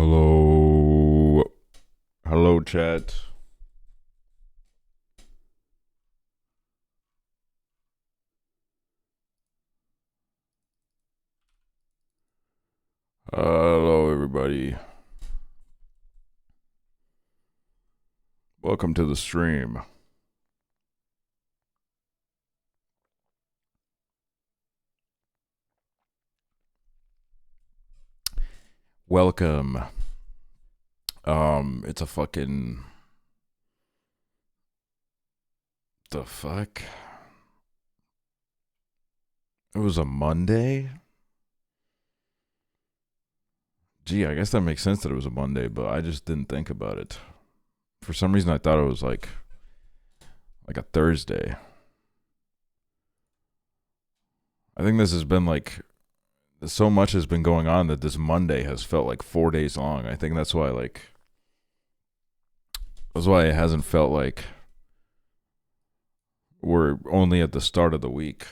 Hello. Hello, chat. Hello, everybody. Welcome to the stream. Welcome. It's a fucking. The fuck? It was a Monday? Gee, I guess that makes sense that it was a Monday, but I just didn't think about it. For some reason, I thought it was like a Thursday. I think this has been like so much has been going on that this Monday has felt like 4 days long. I think that's why it hasn't felt like we're only at the start of the week.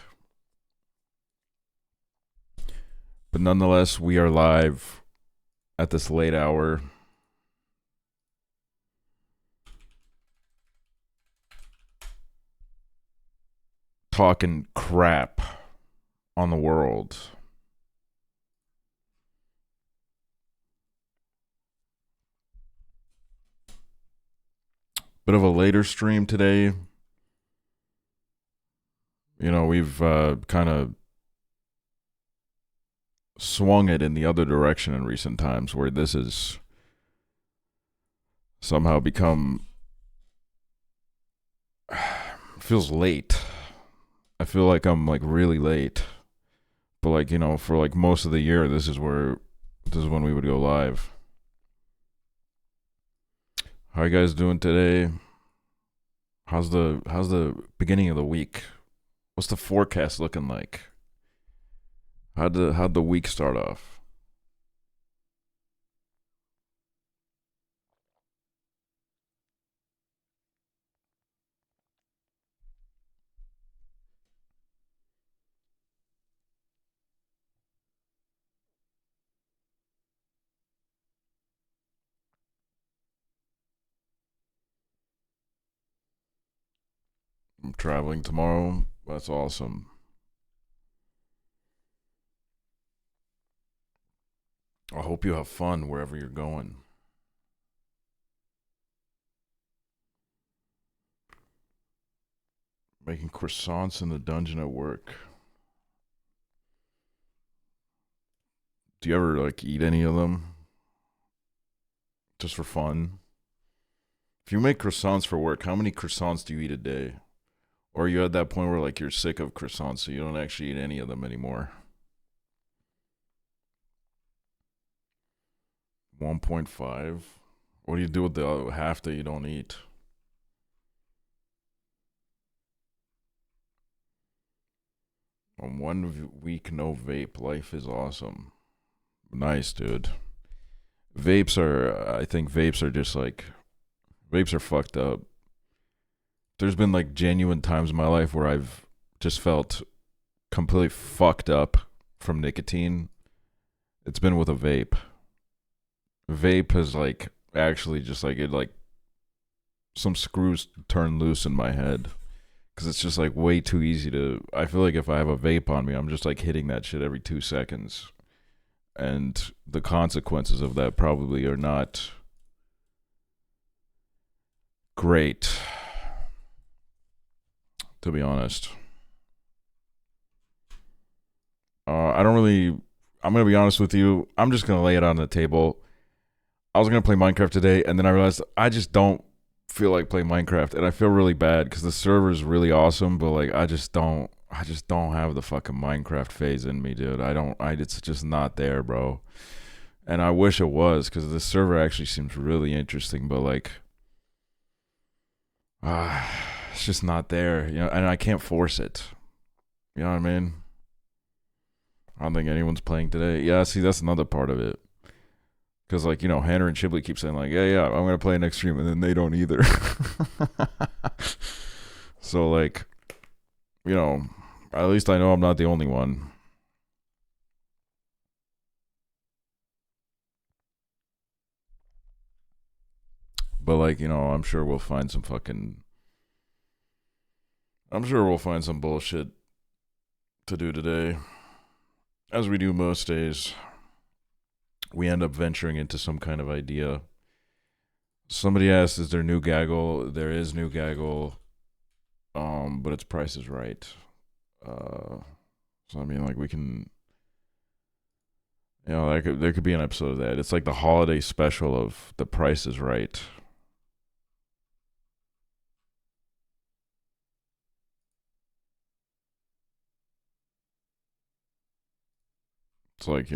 But nonetheless, we are live at this late hour. Talking crap on the world. Bit of a later stream today. You know, we've kind of swung it in the other direction in recent times where this has somehow become feels late. I feel like I'm like really late. But like, you know, for like most of the year this is when we would go live. How you guys doing today? How's the beginning of the week? What's the forecast looking like? How'd the week start off? I'm traveling tomorrow. That's awesome. I hope you have fun wherever you're going. Making croissants in the dungeon at work. Do you ever like eat any of them? Just for fun? If you make croissants for work, how many croissants do you eat a day? Or are you at that point where like you're sick of croissants so you don't actually eat any of them anymore? 1.5? What do you do with the half that you don't eat? On 1 week, no vape. Life is awesome. Nice, dude. I think vapes are just like, vapes are fucked up. There's been like genuine times in my life where I've just felt completely fucked up from nicotine. It's been with a vape. Vape has like actually just like it like some screws turn loose in my head because it's just like way too easy to. I feel like if I have a vape on me, I'm just like hitting that shit every 2 seconds, and the consequences of that probably are not great, to be honest. I don't really. I'm gonna be honest with you. I'm just gonna lay it on the table. I was gonna play Minecraft today, and then I realized I just don't feel like playing Minecraft, and I feel really bad because the server is really awesome, but like I just don't have the fucking Minecraft phase in me, dude. It's just not there, bro. And I wish it was because the server actually seems really interesting, but like, it's just not there, you know. And I can't force it. You know what I mean? I don't think anyone's playing today. Yeah, see, that's another part of it. Because, like, you know, Hannah and Chibley keep saying, like, yeah, I'm going to play next stream, and then they don't either. So, like, you know, at least I know I'm not the only one. But like, I'm sure we'll find some fucking. I'm sure we'll find some bullshit to do today, as we do most days. We end up venturing into some kind of idea. Somebody asked, "Is there new gaggle?" There is new gaggle, but its price is right. So I mean, like we can, there could be an episode of that. It's like the holiday special of The Price is Right. It's like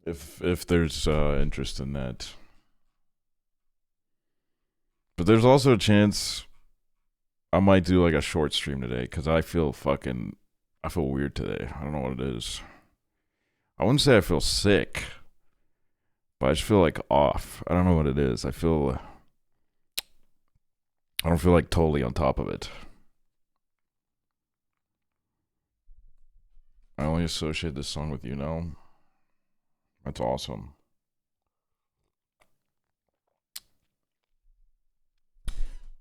if there's interest in that, but there's also a chance I might do like a short stream today because I feel weird today. I don't know what it is. I wouldn't say I feel sick, but I just feel like off. I don't know what it is. I don't feel like totally on top of it. I only associate this song with you now. That's awesome.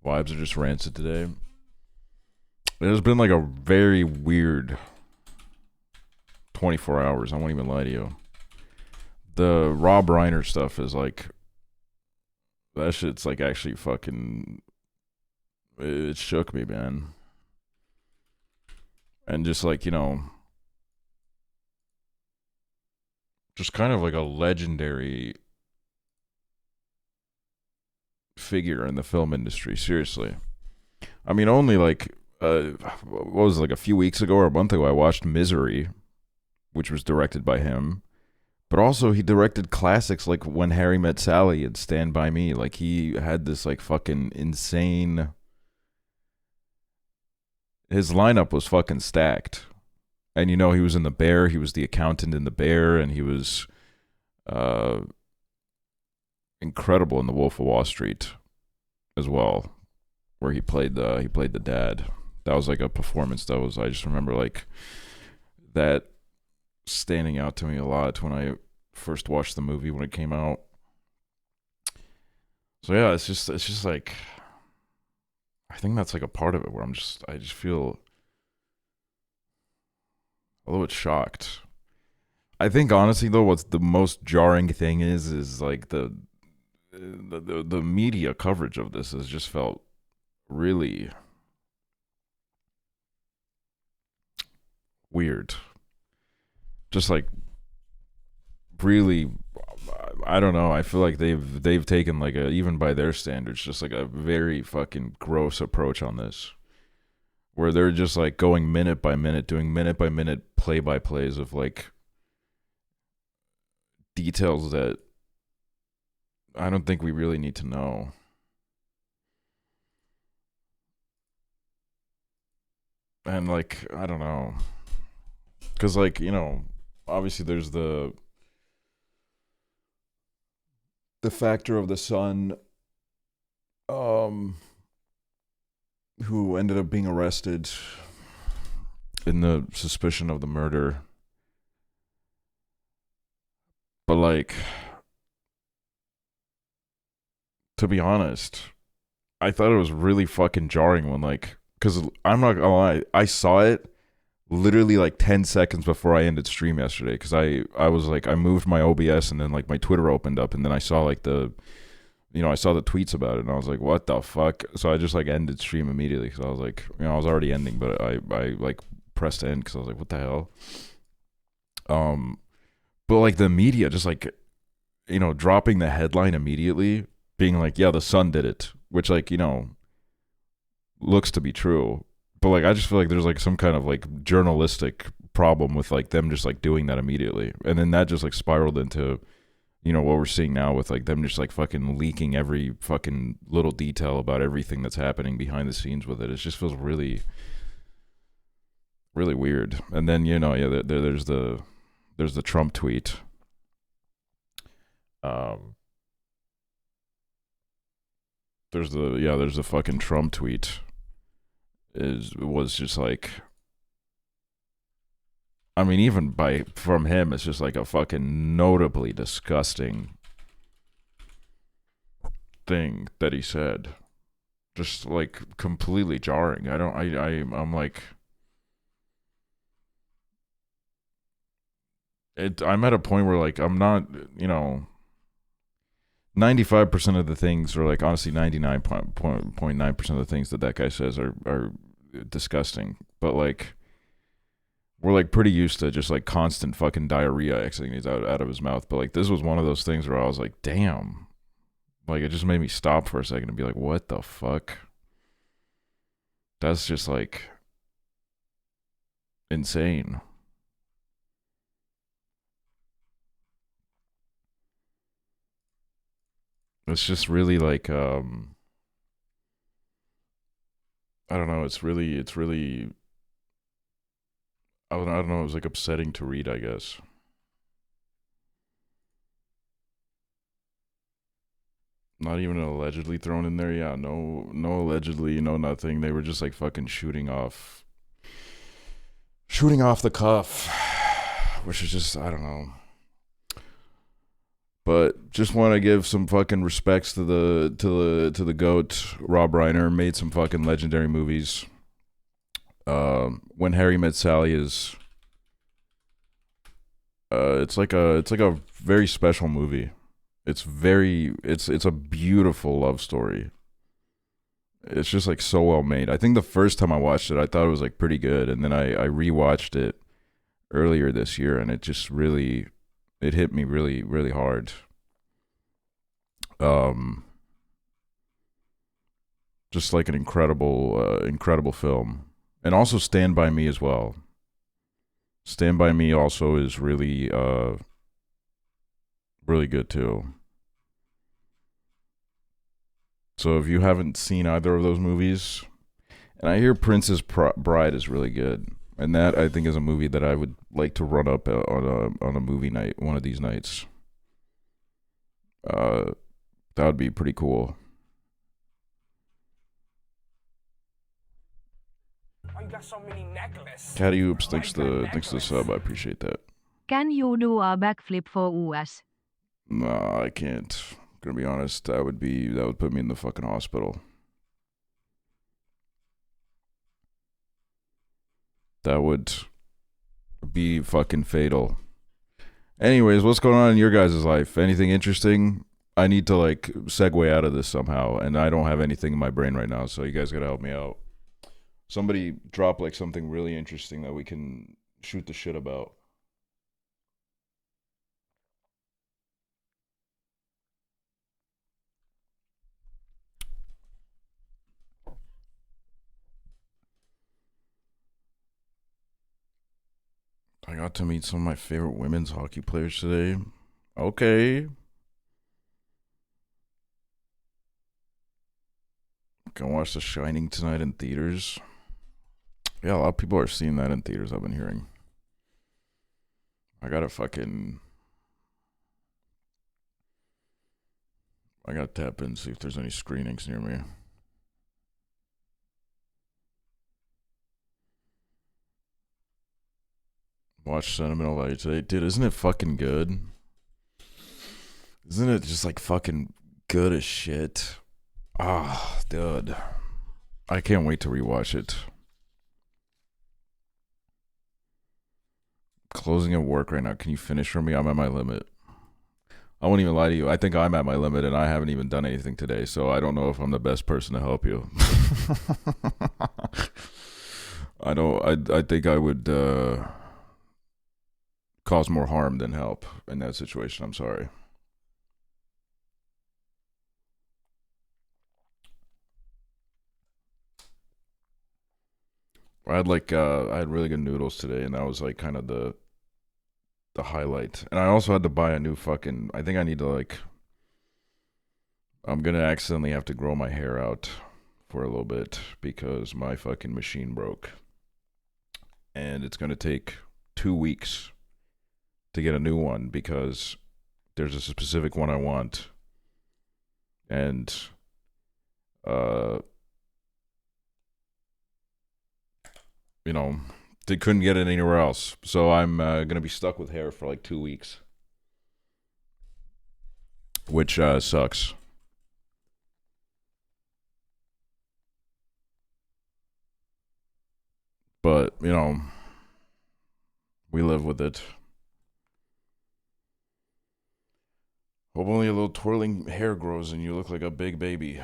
Vibes are just rancid today. It has been like a very weird 24 hours. I won't even lie to you. The Rob Reiner stuff is like, that shit's like actually fucking, it shook me, man. And just like, just kind of like a legendary figure in the film industry, seriously. I mean, only like, what was it, like a few weeks ago or a month ago, I watched Misery, which was directed by him. But also, he directed classics like When Harry Met Sally and Stand By Me. Like, he had this, like, fucking insane. His lineup was fucking stacked. And, he was in The Bear. He was the accountant in The Bear. And he was incredible in The Wolf of Wall Street as well, where he played the dad. That was, like, a performance that was, I just remember, like, that standing out to me a lot when I first watched the movie when it came out. So yeah, it's just like, I think that's like a part of it where I just feel a little bit shocked. I think honestly though, what's the most jarring thing is like the media coverage of this has just felt really weird. Just like really, I don't know. I feel like they've taken like a, even by their standards, just like a very fucking gross approach on this, where they're just like going minute by minute, doing minute by minute play by plays of like details that I don't think we really need to know. And like, I don't know. Cause like, obviously there's the factor of the son um who ended up being arrested in the suspicion of the murder. But like, to be honest, I thought it was really fucking jarring when like, because I'm not gonna lie, I saw it literally like 10 seconds before I ended stream yesterday, because I was like, I moved my OBS and then like my Twitter opened up and then I saw like I saw the tweets about it and I was like, what the fuck? So I just like ended stream immediately because I was like, I was already ending, but I like pressed end because I was like, what the hell? But like the media just like, dropping the headline immediately, being like, yeah, the son did it, which like, looks to be true. But like, I just feel like there's like some kind of like journalistic problem with like them just like doing that immediately. And then that just like spiraled into, what we're seeing now with like them just like fucking leaking every fucking little detail about everything that's happening behind the scenes with it. It just feels really, really weird. And then, there's the Trump tweet. There's the fucking Trump tweet was just like, I mean, even from him, it's just like a fucking notably disgusting thing that he said. Just like completely jarring. I'm like, I'm at a point where like I'm not, 95% of the things, or like honestly 99.9% of the things that guy says are disgusting. But like we're like pretty used to just like constant fucking diarrhea exiting out of his mouth. But like this was one of those things where I was like, damn. Like it just made me stop for a second and be like, what the fuck? That's just like insane. It's just really like I don't know, it's really I don't know, it was like upsetting to read, I guess. Not even allegedly thrown in there. Yeah, no allegedly, no nothing. They were just like fucking shooting off the cuff, which is just I don't know. But just want to give some fucking respects to the goat. Rob Reiner made some fucking legendary movies. When Harry Met Sally is it's like a very special movie. It's a beautiful love story. It's just like so well made. I think the first time I watched it, I thought it was like pretty good, and then I rewatched it earlier this year, and it just really it hit me really really hard. Um, just like an incredible film, and also Stand by Me as well. Stand by Me also is really good too. So if you haven't seen either of those movies, and I hear Princess Bride is really good, and that I think is a movie that I would like to run up on a movie night one of these nights. Uh, that would be pretty cool. Oh, you got so many necklaces. Caddy Oops thanks the sub. I appreciate that. Can you do a backflip for us? Nah, I can't. Gonna be honest, that would put me in the fucking hospital. That would be fucking fatal. Anyways, what's going on in your guys' life? Anything interesting? I need to like segue out of this somehow, and I don't have anything in my brain right now, so you guys gotta help me out. Somebody drop like something really interesting that we can shoot the shit about. I got to meet some of my favorite women's hockey players today. Okay. Gonna watch The Shining tonight in theaters. Yeah, a lot of people are seeing that in theaters, I've been hearing. I gotta tap in and see if there's any screenings near me. Watch Sentimental Value today. Dude, isn't it fucking good? Isn't it just like fucking good as shit? Ah, dude. I can't wait to rewatch it. Closing at work right now. Can you finish for me? I'm at my limit. I won't even lie to you. I think I'm at my limit and I haven't even done anything today, so I don't know if I'm the best person to help you. I think I would cause more harm than help in that situation. I'm sorry. I had really good noodles today, and that was like kind of the highlight. And I also had to buy a new fucking. I think I need to like. I'm gonna accidentally have to grow my hair out for a little bit because my fucking machine broke, and it's gonna take 2 weeks to get a new one because there's a specific one I want, and uh, They couldn't get it anywhere else. So I'm going to be stuck with hair for like 2 weeks. Which sucks. But, you know, we live with it. Hope only a little twirling hair grows and you look like a big baby.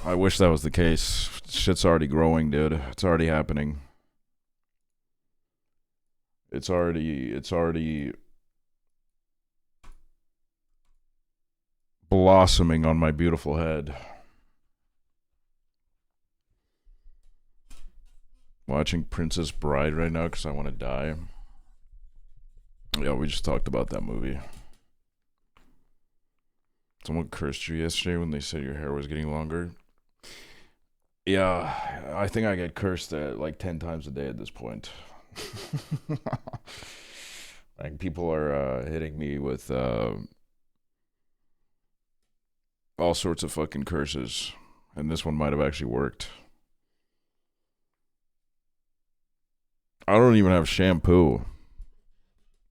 I wish that was the case. Shit's already growing, dude. It's already happening. It's already blossoming on my beautiful head. Watching Princess Bride right now because I want to die. Yeah, we just talked about that movie. Someone cursed you yesterday when they said your hair was getting longer. Yeah, I think I get cursed at like 10 times a day at this point. Like people are hitting me with all sorts of fucking curses, and this one might have actually worked. I don't even have shampoo.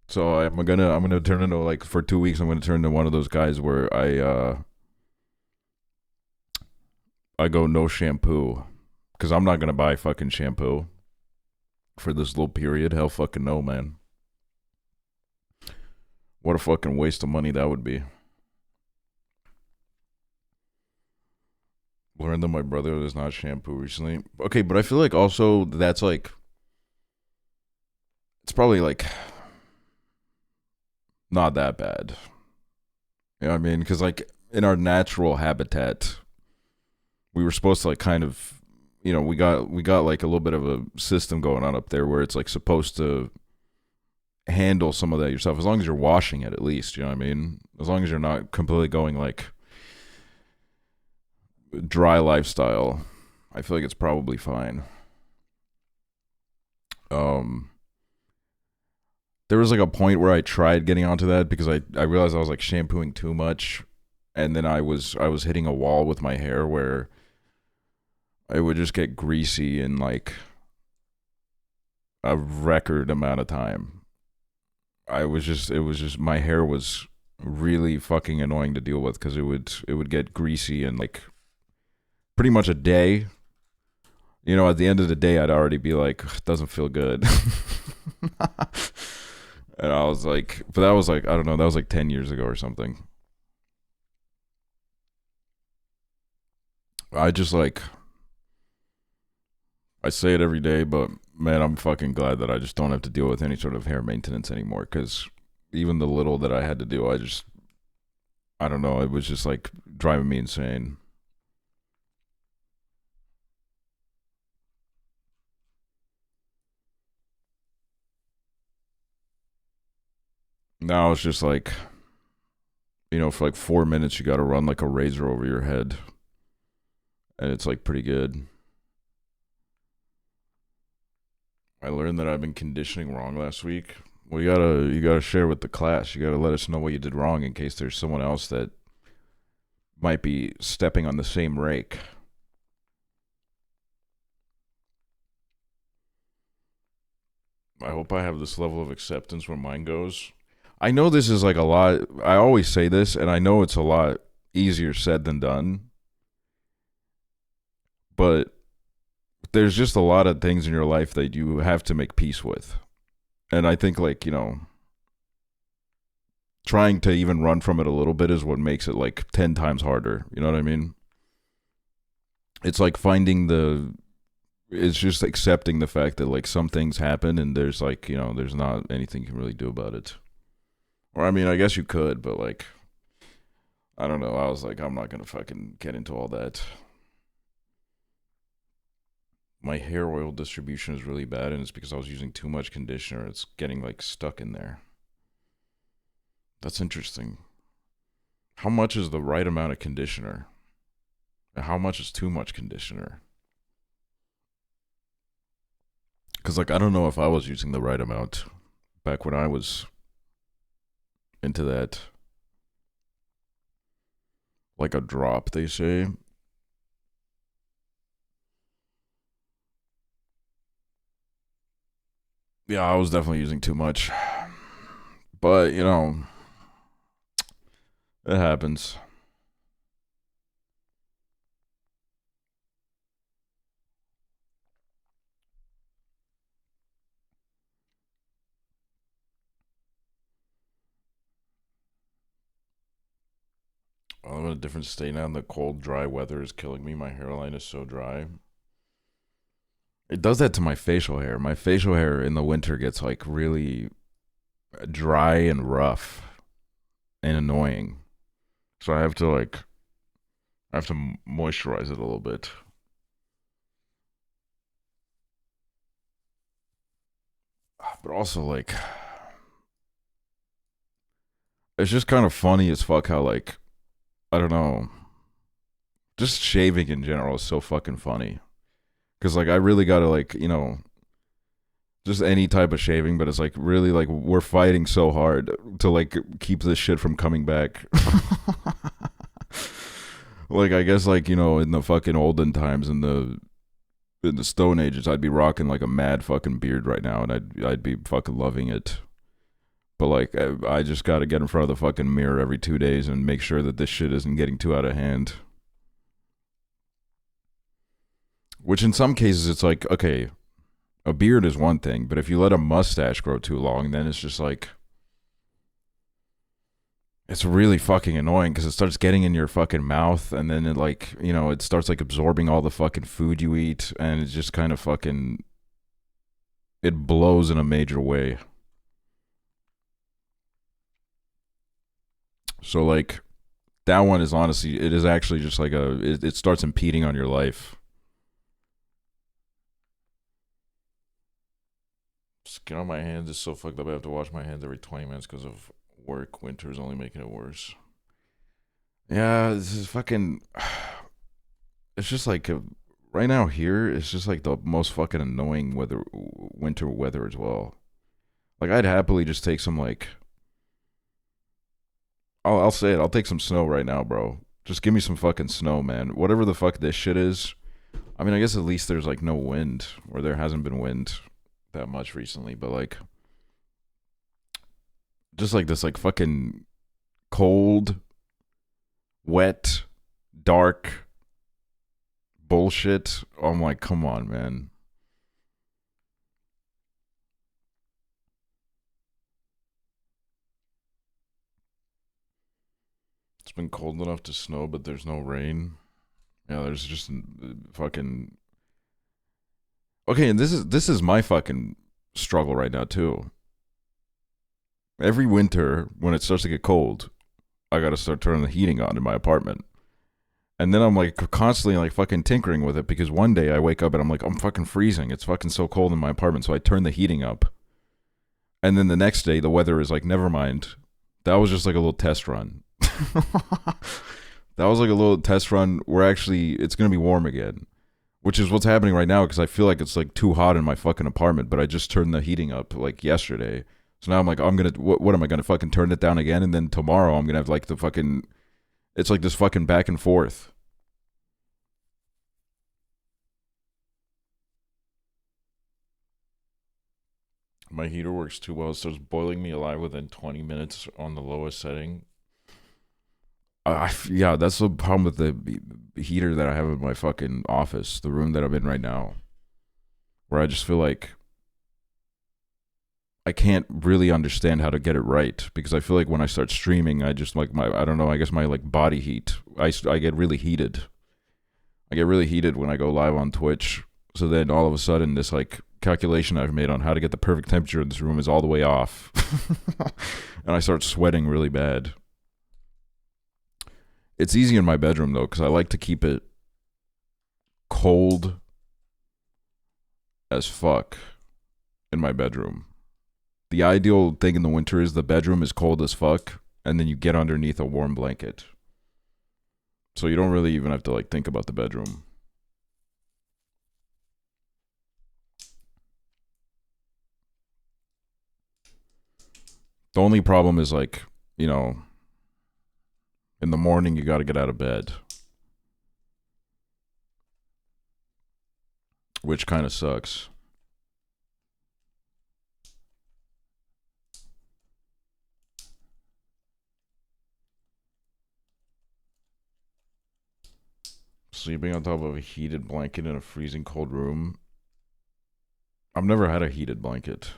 So I'm gonna turn into, like, for 2 weeks I'm gonna turn into one of those guys where I go no shampoo, because I'm not gonna buy fucking shampoo for this little period. Hell fucking no, man. What a fucking waste of money that would be. Learned that my brother does not shampoo recently. Okay, but I feel like also that's like, it's probably like not that bad. You know what I mean? Because like in our natural habitat, we were supposed to like kind of, you know, we got like a little bit of a system going on up there where it's like supposed to handle some of that yourself, as long as you're washing it at least. You know what I mean? As long as you're not completely going like dry lifestyle, I feel like it's probably fine. There was like a point where I tried getting onto that because I realized I was like shampooing too much, and then I was hitting a wall with my hair where it would just get greasy in like a record amount of time. It was just my hair was really fucking annoying to deal with because it would get greasy in like pretty much a day. You know, at the end of the day, I'd already be like, it doesn't feel good. And I was like, but that was like, I don't know, that was like 10 years ago or something. I just like, I say it every day, but man, I'm fucking glad that I just don't have to deal with any sort of hair maintenance anymore, because even the little that I had to do, I don't know, it was just like driving me insane. Now it's just like, you know, for like 4 minutes, you got to run like a razor over your head, and it's like pretty good. I learned that I've been conditioning wrong last week. Well, you gotta share with the class. You gotta let us know what you did wrong in case there's someone else that might be stepping on the same rake. I hope I have this level of acceptance where mine goes. I know this is like a lot. I always say this, and I know it's a lot easier said than done. But there's just a lot of things in your life that you have to make peace with. And I think, like, you know, trying to even run from it a little bit is what makes it like 10 times harder. You know what I mean? It's like it's just accepting the fact that like some things happen and there's like, you know, there's not anything you can really do about it. Or I mean, I guess you could, but like, I don't know. I was like, I'm not going to fucking get into all that. My hair oil distribution is really bad, and it's because I was using too much conditioner. It's getting like stuck in there. That's interesting. How much is the right amount of conditioner? And how much is too much conditioner? Because, like, I don't know if I was using the right amount back when I was into that. Like a drop, they say. Yeah, I was definitely using too much. But, you know, it happens. I'm in a different state now, and the cold, dry weather is killing me. My hairline is so dry. It does that to my facial hair. My facial hair in the winter gets like really dry and rough and annoying. So I have to moisturize it a little bit. But also like it's just kind of funny as fuck how like I don't know, just shaving in general is so fucking funny. Cuz like I really got to like, you know, just any type of shaving, but it's like really like we're fighting so hard to like keep this shit from coming back. Like I guess like, you know, in the fucking olden times in the Stone Ages, I'd be rocking like a mad fucking beard right now, and I'd be fucking loving it. But like, I just got to get in front of the fucking mirror every 2 days and make sure that this shit isn't getting too out of hand. Which in some cases, it's like, okay, a beard is one thing, but if you let a mustache grow too long, then it's just like, it's really fucking annoying because it starts getting in your fucking mouth, and then it like, you know, it starts like absorbing all the fucking food you eat, and it's just kind of fucking, it blows in a major way. So like that one is honestly, it is actually just like it starts impeding on your life. Skin on my hands is so fucked up. I have to wash my hands every 20 minutes because of work. Winter is only making it worse. Yeah, this is fucking. It's just like right now here. It's just like the most fucking annoying winter weather as well. Like I'd happily just take some like. I'll say it. I'll take some snow right now, bro. Just give me some fucking snow, man. Whatever the fuck this shit is. I mean, I guess at least there's like no wind, or there hasn't been wind that much recently, but like just like this like fucking cold, wet, dark bullshit. I'm like, come on, man. It's been cold enough to snow, but there's no rain. Yeah, there's just fucking. Okay, and this is my fucking struggle right now too. Every winter when it starts to get cold, I gotta start turning the heating on in my apartment. And then I'm like constantly like fucking tinkering with it because one day I wake up and I'm like, I'm fucking freezing. It's fucking so cold in my apartment. So I turn the heating up. And then the next day the weather is like, never mind. That was just like a little test run. That was like a little test run where actually it's going to be warm again. Which is what's happening right now because I feel like it's like too hot in my fucking apartment, but I just turned the heating up like yesterday. So now I'm like, I'm going to, what am I going to fucking turn it down again? And then tomorrow I'm going to have like the fucking, it's like this fucking back and forth. My heater works too well. It starts boiling me alive within 20 minutes on the lowest setting. Yeah, that's the problem with the heater that I have in my fucking office, the room that I'm in right now, where I just feel like I can't really understand how to get it right because I feel like when I start streaming, I just like I don't know, I guess my like body heat, I get really heated. I get really heated when I go live on Twitch. So then all of a sudden, this like calculation I've made on how to get the perfect temperature in this room is all the way off. And I start sweating really bad. It's easy in my bedroom though, because I like to keep it cold as fuck in my bedroom. The ideal thing in the winter is the bedroom is cold as fuck, and then you get underneath a warm blanket. So you don't really even have to like think about the bedroom. The only problem is like, you know, in the morning you got to get out of bed, which kind of sucks. Sleeping on top of a heated blanket in a freezing cold room. I've never had a heated blanket.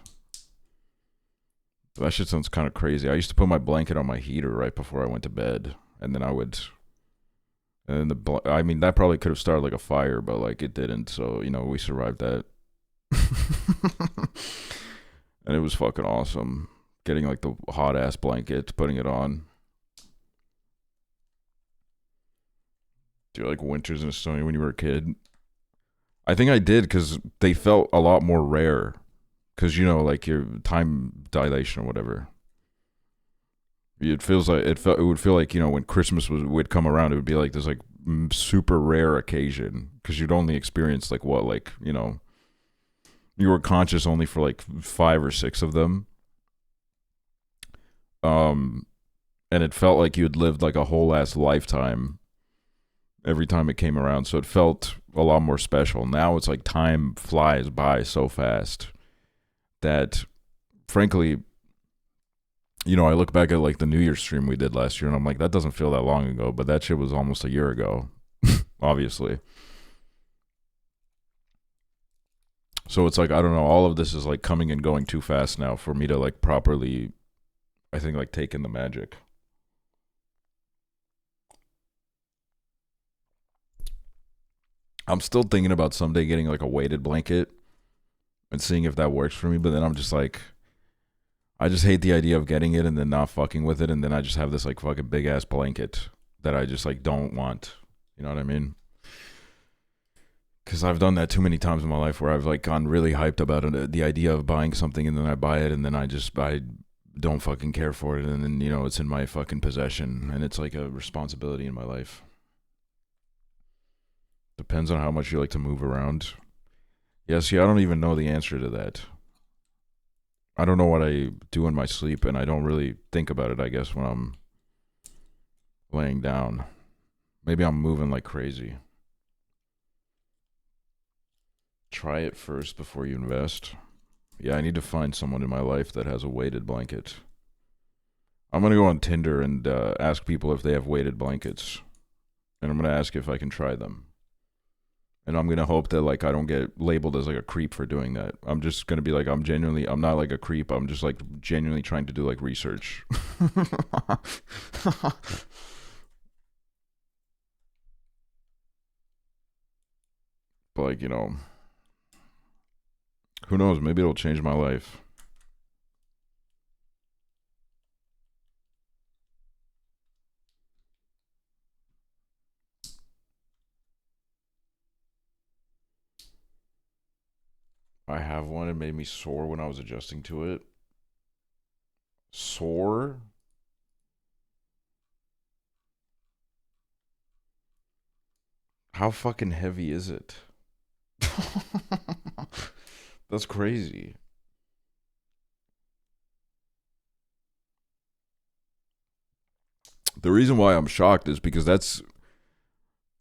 That shit sounds kind of crazy. I used to put my blanket on my heater right before I went to bed, and then I would. And then I mean, that probably could have started like a fire, but like it didn't. So we survived that, and it was fucking awesome. Getting like the hot ass blanket, putting it on. Do you like winters in Estonia when you were a kid? I think I did because they felt a lot more rare. Because like your time dilation or whatever. It feels like it would feel like when Christmas would come around, it would be like this like super rare occasion because you'd only experience like what you were conscious only for like 5 or 6 of them. And it felt like you'd lived like a whole ass lifetime every time it came around, so it felt a lot more special. Now it's like time flies by so fast that, frankly, I look back at like the New Year's stream we did last year, and I'm like, that doesn't feel that long ago, but that shit was almost a year ago, obviously. So it's like, I don't know, all of this is like coming and going too fast now for me to like properly, I think, like take in the magic. I'm still thinking about someday getting like a weighted blanket and seeing if that works for me, but then I'm just like, I just hate the idea of getting it and then not fucking with it, and then I just have this like fucking big ass blanket that I just like don't want. You know what I mean? Because I've done that too many times in my life where I've like gone really hyped about it, the idea of buying something, and then I buy it, and then I don't fucking care for it, and then it's in my fucking possession, and it's like a responsibility in my life. Depends on how much you like to move around. Yeah, see, I don't even know the answer to that. I don't know what I do in my sleep, and I don't really think about it, I guess, when I'm laying down. Maybe I'm moving like crazy. Try it first before you invest. Yeah, I need to find someone in my life that has a weighted blanket. I'm going to go on Tinder and ask people if they have weighted blankets. And I'm going to ask if I can try them. And I'm going to hope that like I don't get labeled as like a creep for doing that. I'm just going to be like, I'm not like a creep. I'm just like genuinely trying to do like research. But like, who knows? Maybe it'll change my life. I have one. It made me sore when I was adjusting to it. Sore? How fucking heavy is it? That's crazy. The reason why I'm shocked is because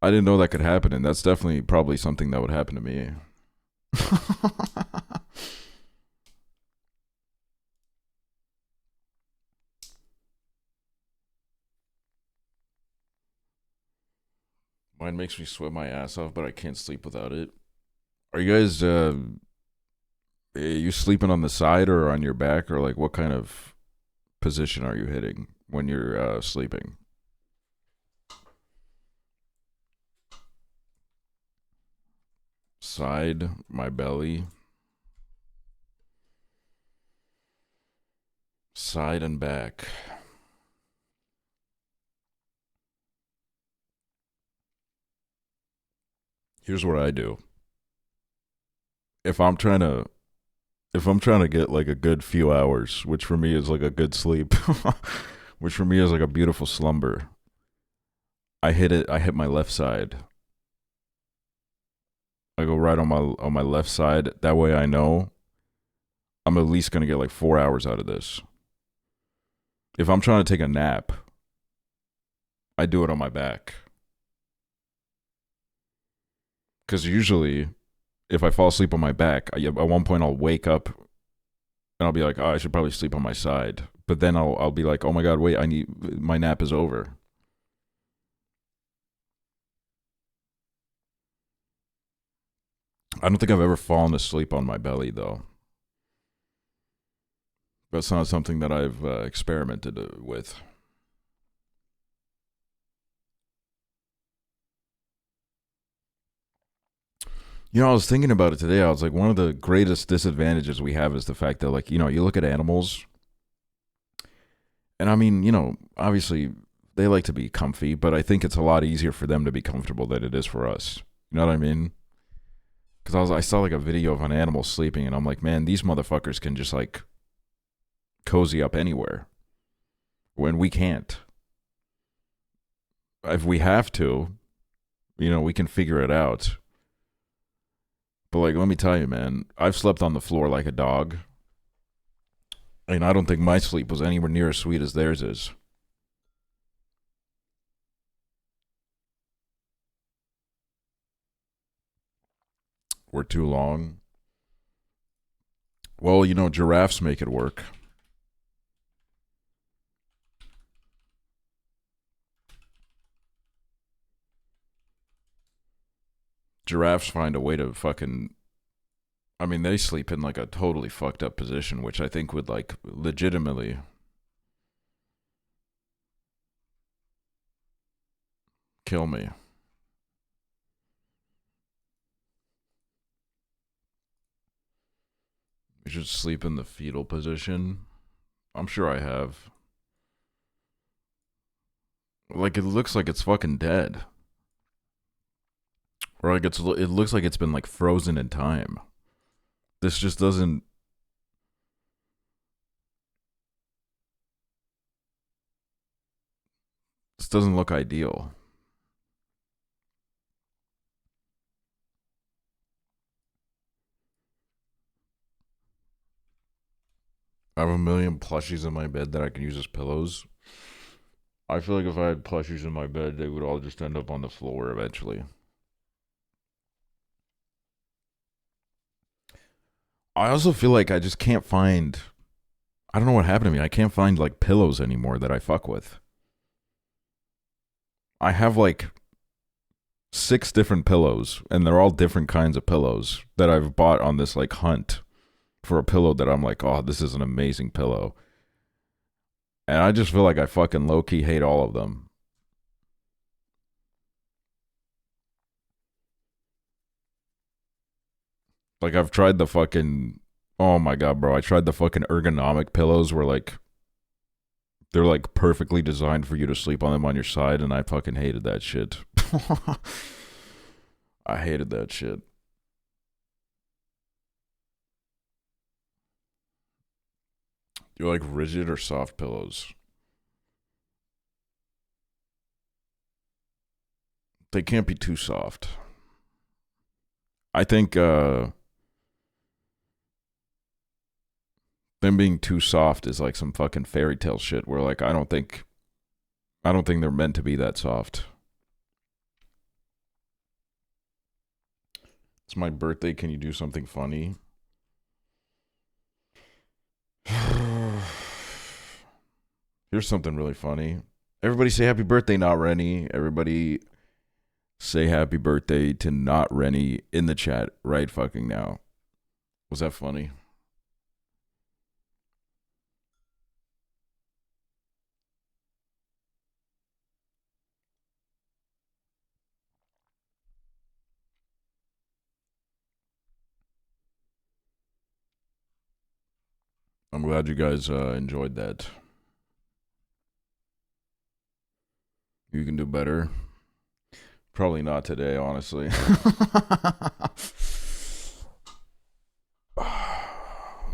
I didn't know that could happen, and that's definitely probably something that would happen to me. Mine makes me sweat my ass off, but I can't sleep without it. Are you guys you sleeping on the side or on your back, or like what kind of position are you hitting when you're sleeping? Side, my belly. Side and back. Here's what I do. If I'm trying to get like a good few hours, which for me is like a good sleep, which for me is like a beautiful slumber, I hit my left side. I go right on my left side. That way I know I'm at least gonna get like 4 hours out of this. If I'm trying to take a nap, I do it on my back. Because usually, if I fall asleep on my back, at one point I'll wake up and I'll be like, oh, I should probably sleep on my side. But then I'll be like, oh my god, wait, my nap is over. I don't think I've ever fallen asleep on my belly, though. That's not something that I've experimented with. I was thinking about it today. I was like, one of the greatest disadvantages we have is the fact that, like, you look at animals, and I mean, obviously they like to be comfy, but I think it's a lot easier for them to be comfortable than it is for us. You know what I mean? Because I saw like a video of an animal sleeping, and I'm like, man, these motherfuckers can just like cozy up anywhere when we can't. If we have to, we can figure it out. But like, let me tell you, man, I've slept on the floor like a dog, and I don't think my sleep was anywhere near as sweet as theirs is. We're too long. Well, giraffes make it work. Giraffes find a way to fucking. I mean, they sleep in like a totally fucked up position, which I think would like legitimately kill me. You should sleep in the fetal position. I'm sure I have. Like, it looks like it's fucking dead. Or like it looks like it's been like frozen in time. This just doesn't. This doesn't look ideal. I have a million plushies in my bed that I can use as pillows. I feel like if I had plushies in my bed, they would all just end up on the floor eventually. I also feel like I just can't find. I don't know what happened to me. I can't find like pillows anymore that I fuck with. I have like 6 different pillows, and they're all different kinds of pillows that I've bought on this like hunt for a pillow that I'm like, oh, this is an amazing pillow. And I just feel like I fucking low key hate all of them. Like, I've tried the fucking. Oh my god, bro. I tried the fucking ergonomic pillows where like they're like perfectly designed for you to sleep on them on your side, and I fucking hated that shit. I hated that shit. You like rigid or soft pillows? They can't be too soft. I think them being too soft is like some fucking fairy tale shit where like I don't think they're meant to be that soft. It's my birthday. Can you do something funny? Here's something really funny. Everybody say happy birthday, not Rennie. Everybody say happy birthday to not Rennie in the chat right fucking now. Was that funny? I'm glad you guys enjoyed that. You can do better. Probably not today, honestly.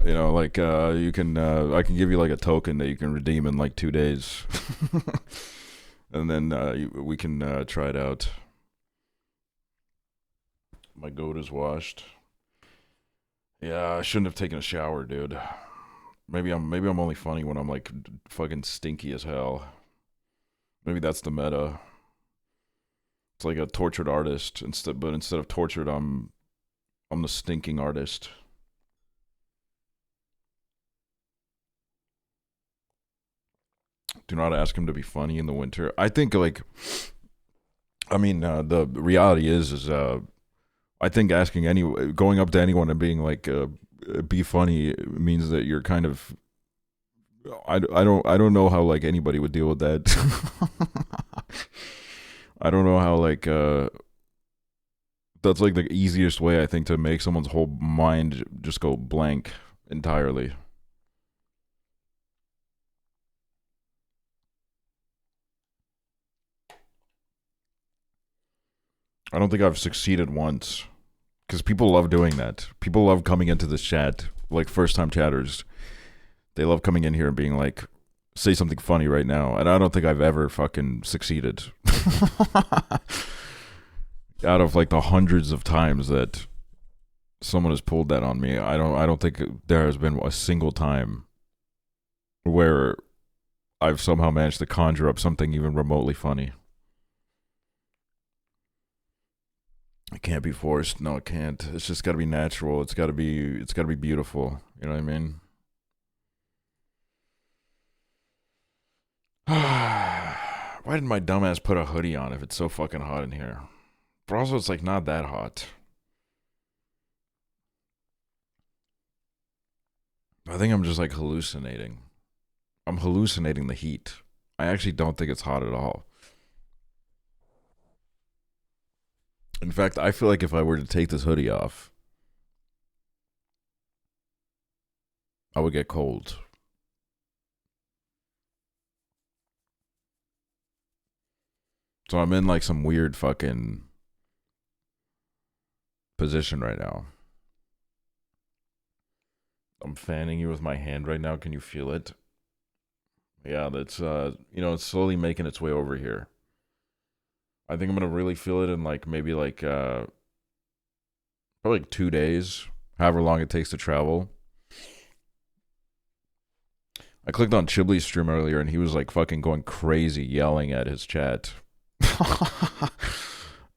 Like you can I can give you like a token that you can redeem in like 2 days. And then we can try it out. My goat is washed. Yeah, I shouldn't have taken a shower, dude. Maybe I'm only funny when I'm like fucking stinky as hell. Maybe that's the meta. It's like a tortured artist but instead of tortured, I'm the stinking artist. Do not ask him to be funny in the winter. I think like, I mean, the reality is I think asking going up to anyone and being like, "Be funny" means that you're kind of. I don't know how like anybody would deal with that. I don't know how like that's like the easiest way I think to make someone's whole mind just go blank entirely. I don't think I've succeeded once because people love doing that. People love coming into this chat, like first time chatters. They love coming in here and being like, say something funny right now. And I don't think I've ever fucking succeeded. Out of like the hundreds of times that someone has pulled that on me, I don't think there has been a single time where I've somehow managed to conjure up something even remotely funny. It can't be forced. No, it can't. It's just got to be natural. It's got to be beautiful. You know what I mean? Why did my dumbass put a hoodie on if it's so fucking hot in here? But also, it's like not that hot. I think I'm just like hallucinating. I'm hallucinating the heat. I actually don't think it's hot at all. In fact, I feel like if I were to take this hoodie off, I would get cold. So I'm in like some weird fucking position right now. I'm fanning you with my hand right now. Can you feel it? Yeah, that's it's slowly making its way over here. I think I'm gonna really feel it in like maybe like probably like 2 days, however long it takes to travel. I clicked on Chibli's stream earlier and he was like fucking going crazy yelling at his chat.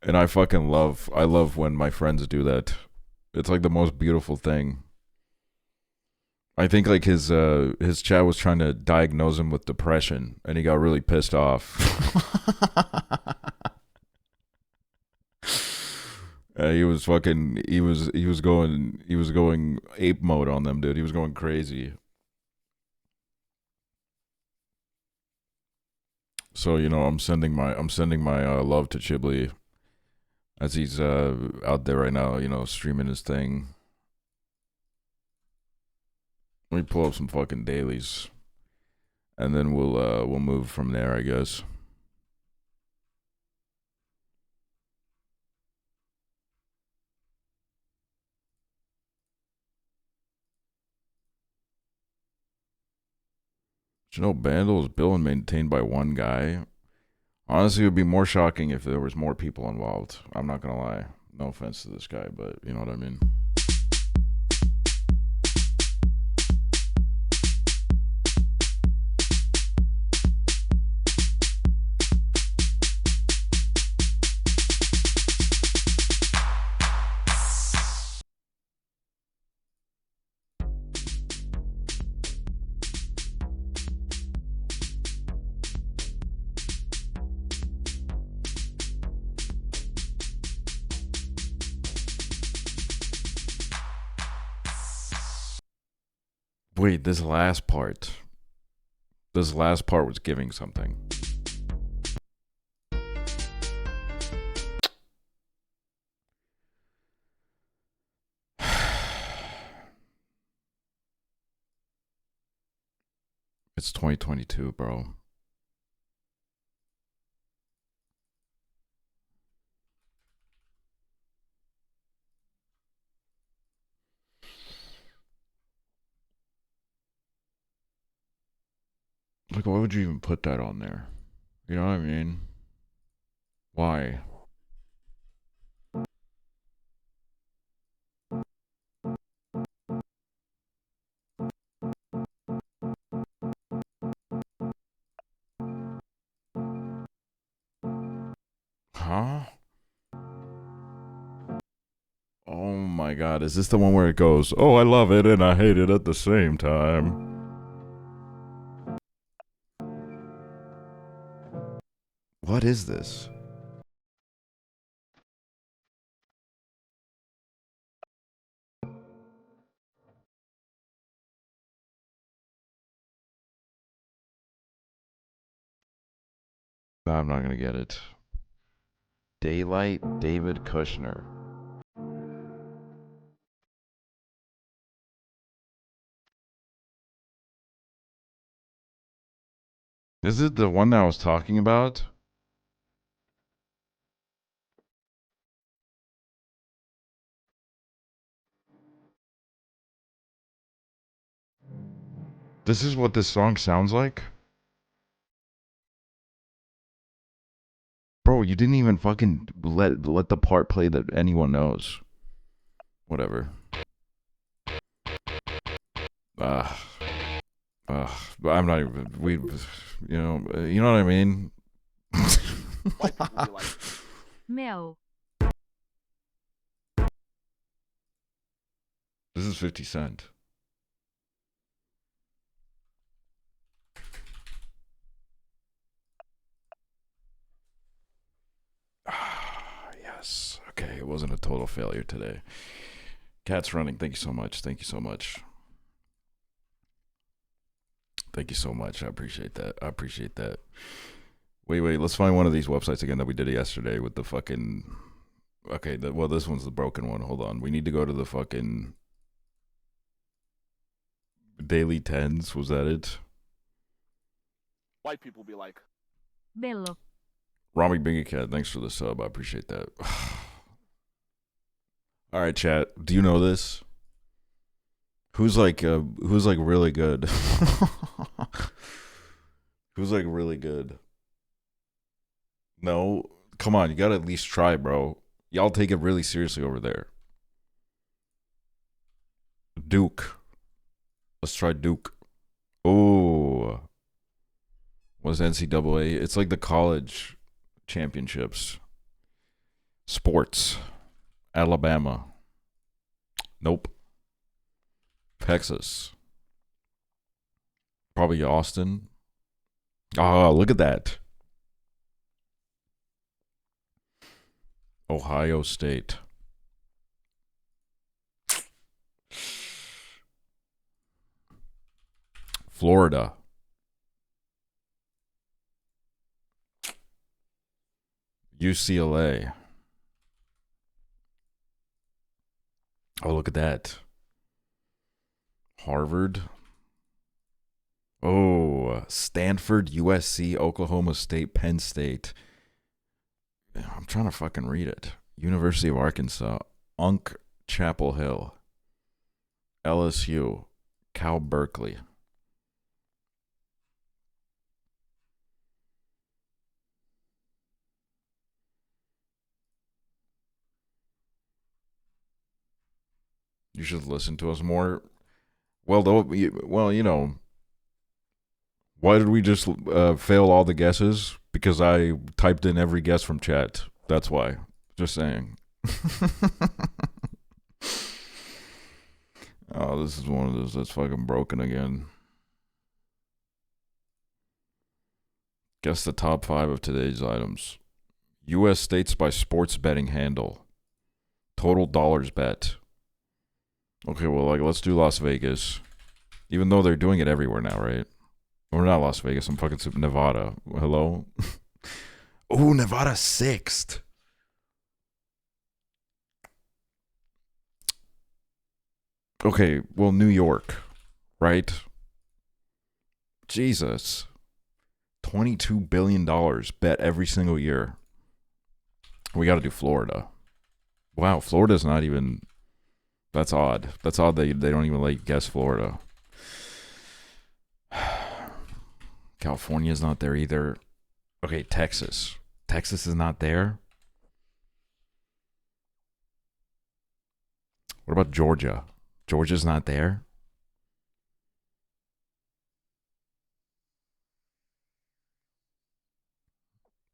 And I love when my friends do that. It's like the most beautiful thing. I think like his chat was trying to diagnose him with depression and he got really pissed off. He was going ape mode on them, dude. He was going crazy. So, I'm sending my love to Chibli as he's out there right now, streaming his thing. Let me pull up some fucking dailies, and then we'll move from there, I guess. But Bandle is built and maintained by one guy. Honestly, it would be more shocking if there was more people involved. I'm not gonna lie. No offense to this guy, but you know what I mean. Wait, this last part. This last part was giving something. It's 2022, bro. Like, why would you even put that on there? You know what I mean? Why? Huh? Oh my god, is this the one where it goes, oh, I love it and I hate it at the same time? What is this? I'm not gonna get it. Daylight David Kushner. Is it the one that I was talking about? This is what this song sounds like? Bro, you didn't even fucking let the part play that anyone knows. Whatever. But I'm not even. You know what I mean. White people be like, Meow. This is 50 Cent. Yes. Okay, it wasn't a total failure today. Cat's running. Thank you so much. Thank you so much. Thank you so much. I appreciate that. I appreciate that. Wait. Let's find one of these websites again that we did yesterday with the fucking. Okay, well, this one's the broken one. Hold on. We need to go to the fucking Daily Tens. Was that it? white people be like, Bello. Rami Bingy Cat, thanks for the sub. I appreciate that. All right, chat. Do you know this? Who's like really good? Who's like really good? No, come on. You gotta at least try, bro. Y'all take it really seriously over there. Duke. Let's try Duke. Oh, what's NCAA? It's like the college championships. Sports. Alabama. Nope. Texas. Probably Austin. Oh, look at that. Ohio State. Florida. UCLA. Oh, look at that. Harvard. Oh, Stanford, USC, Oklahoma State, Penn State. I'm trying to fucking read it. University of Arkansas, Unk Chapel Hill, LSU, Cal Berkeley. You should listen to us more. Well, you know, why did we just fail all the guesses? Because I typed in every guess from chat. That's why. Just saying. Oh, this is one of those that's fucking broken again. Guess the top 5 of today's items. U.S. states by sports betting handle. Total dollars bet. Okay, well, like, let's do Las Vegas. Even though they're doing it everywhere now, right? Or not Las Vegas, I'm fucking Nevada. Hello? Oh, Nevada 6th. Okay, well, New York, right? Jesus. $22 billion bet every single year. We got to do Florida. Wow, Florida's not even. That's odd. That's odd that they don't even let you guess Florida. California's not there either. Okay, Texas. Texas is not there. What about Georgia? Georgia's not there.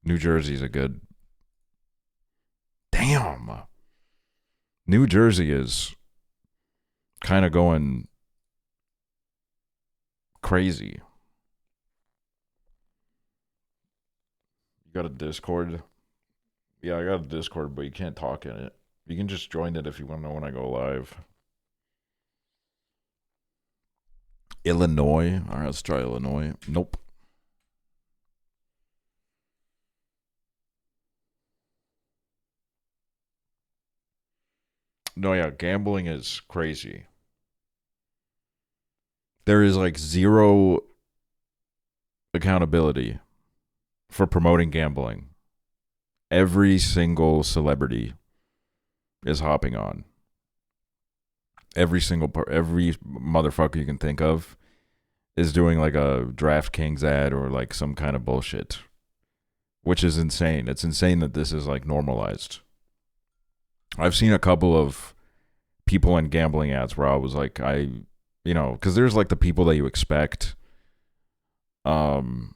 New Jersey's a good. Damn. New Jersey is kind of going crazy. You got a Discord? Yeah, I got a Discord, but you can't talk in it. You can just join it if you want to know when I go live. Illinois. All right, let's try Illinois. Nope. No, yeah, gambling is crazy. There is like zero accountability for promoting gambling. Every single celebrity is hopping on. Every motherfucker you can think of is doing like a DraftKings ad or like some kind of bullshit, which is insane. It's insane that this is like normalized. I've seen a couple of people in gambling ads where I was like, because there's like the people that you expect. The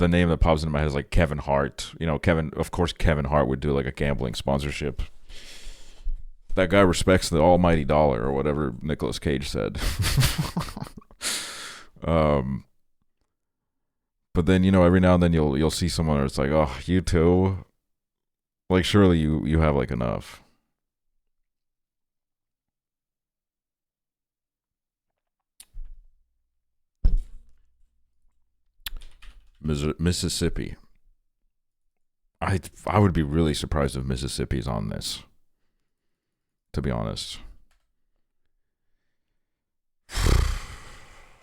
name that pops into my head is like Kevin Hart. Of course, Kevin Hart would do like a gambling sponsorship. That guy respects the almighty dollar, or whatever Nicolas Cage said. But then every now and then you'll see someone where it's like, oh, you too. Like, surely you have like enough. Mississippi. I would be really surprised if Mississippi's on this, to be honest.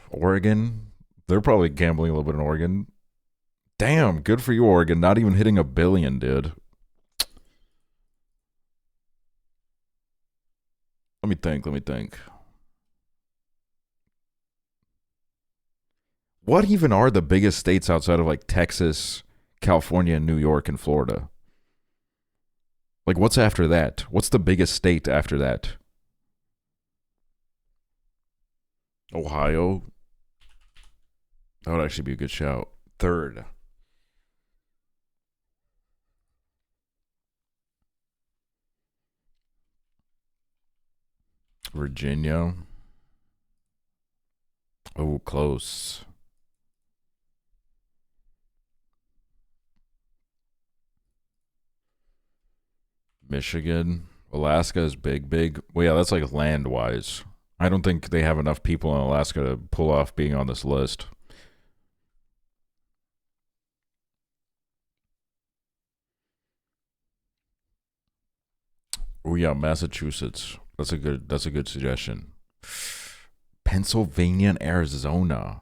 Oregon, they're probably gambling a little bit in Oregon. Damn, good for you, Oregon. Not even hitting 1 billion, dude. Let me think. What even are the biggest states outside of like Texas, California, New York, and Florida? Like, what's after that? What's the biggest state after that? Ohio? That would actually be a good shout. Third. Virginia. Oh, close. Michigan. Alaska is big. Well, yeah, that's like land-wise. I don't think they have enough people in Alaska to pull off being on this list. Oh yeah, Massachusetts. That's a good suggestion. Pennsylvania and Arizona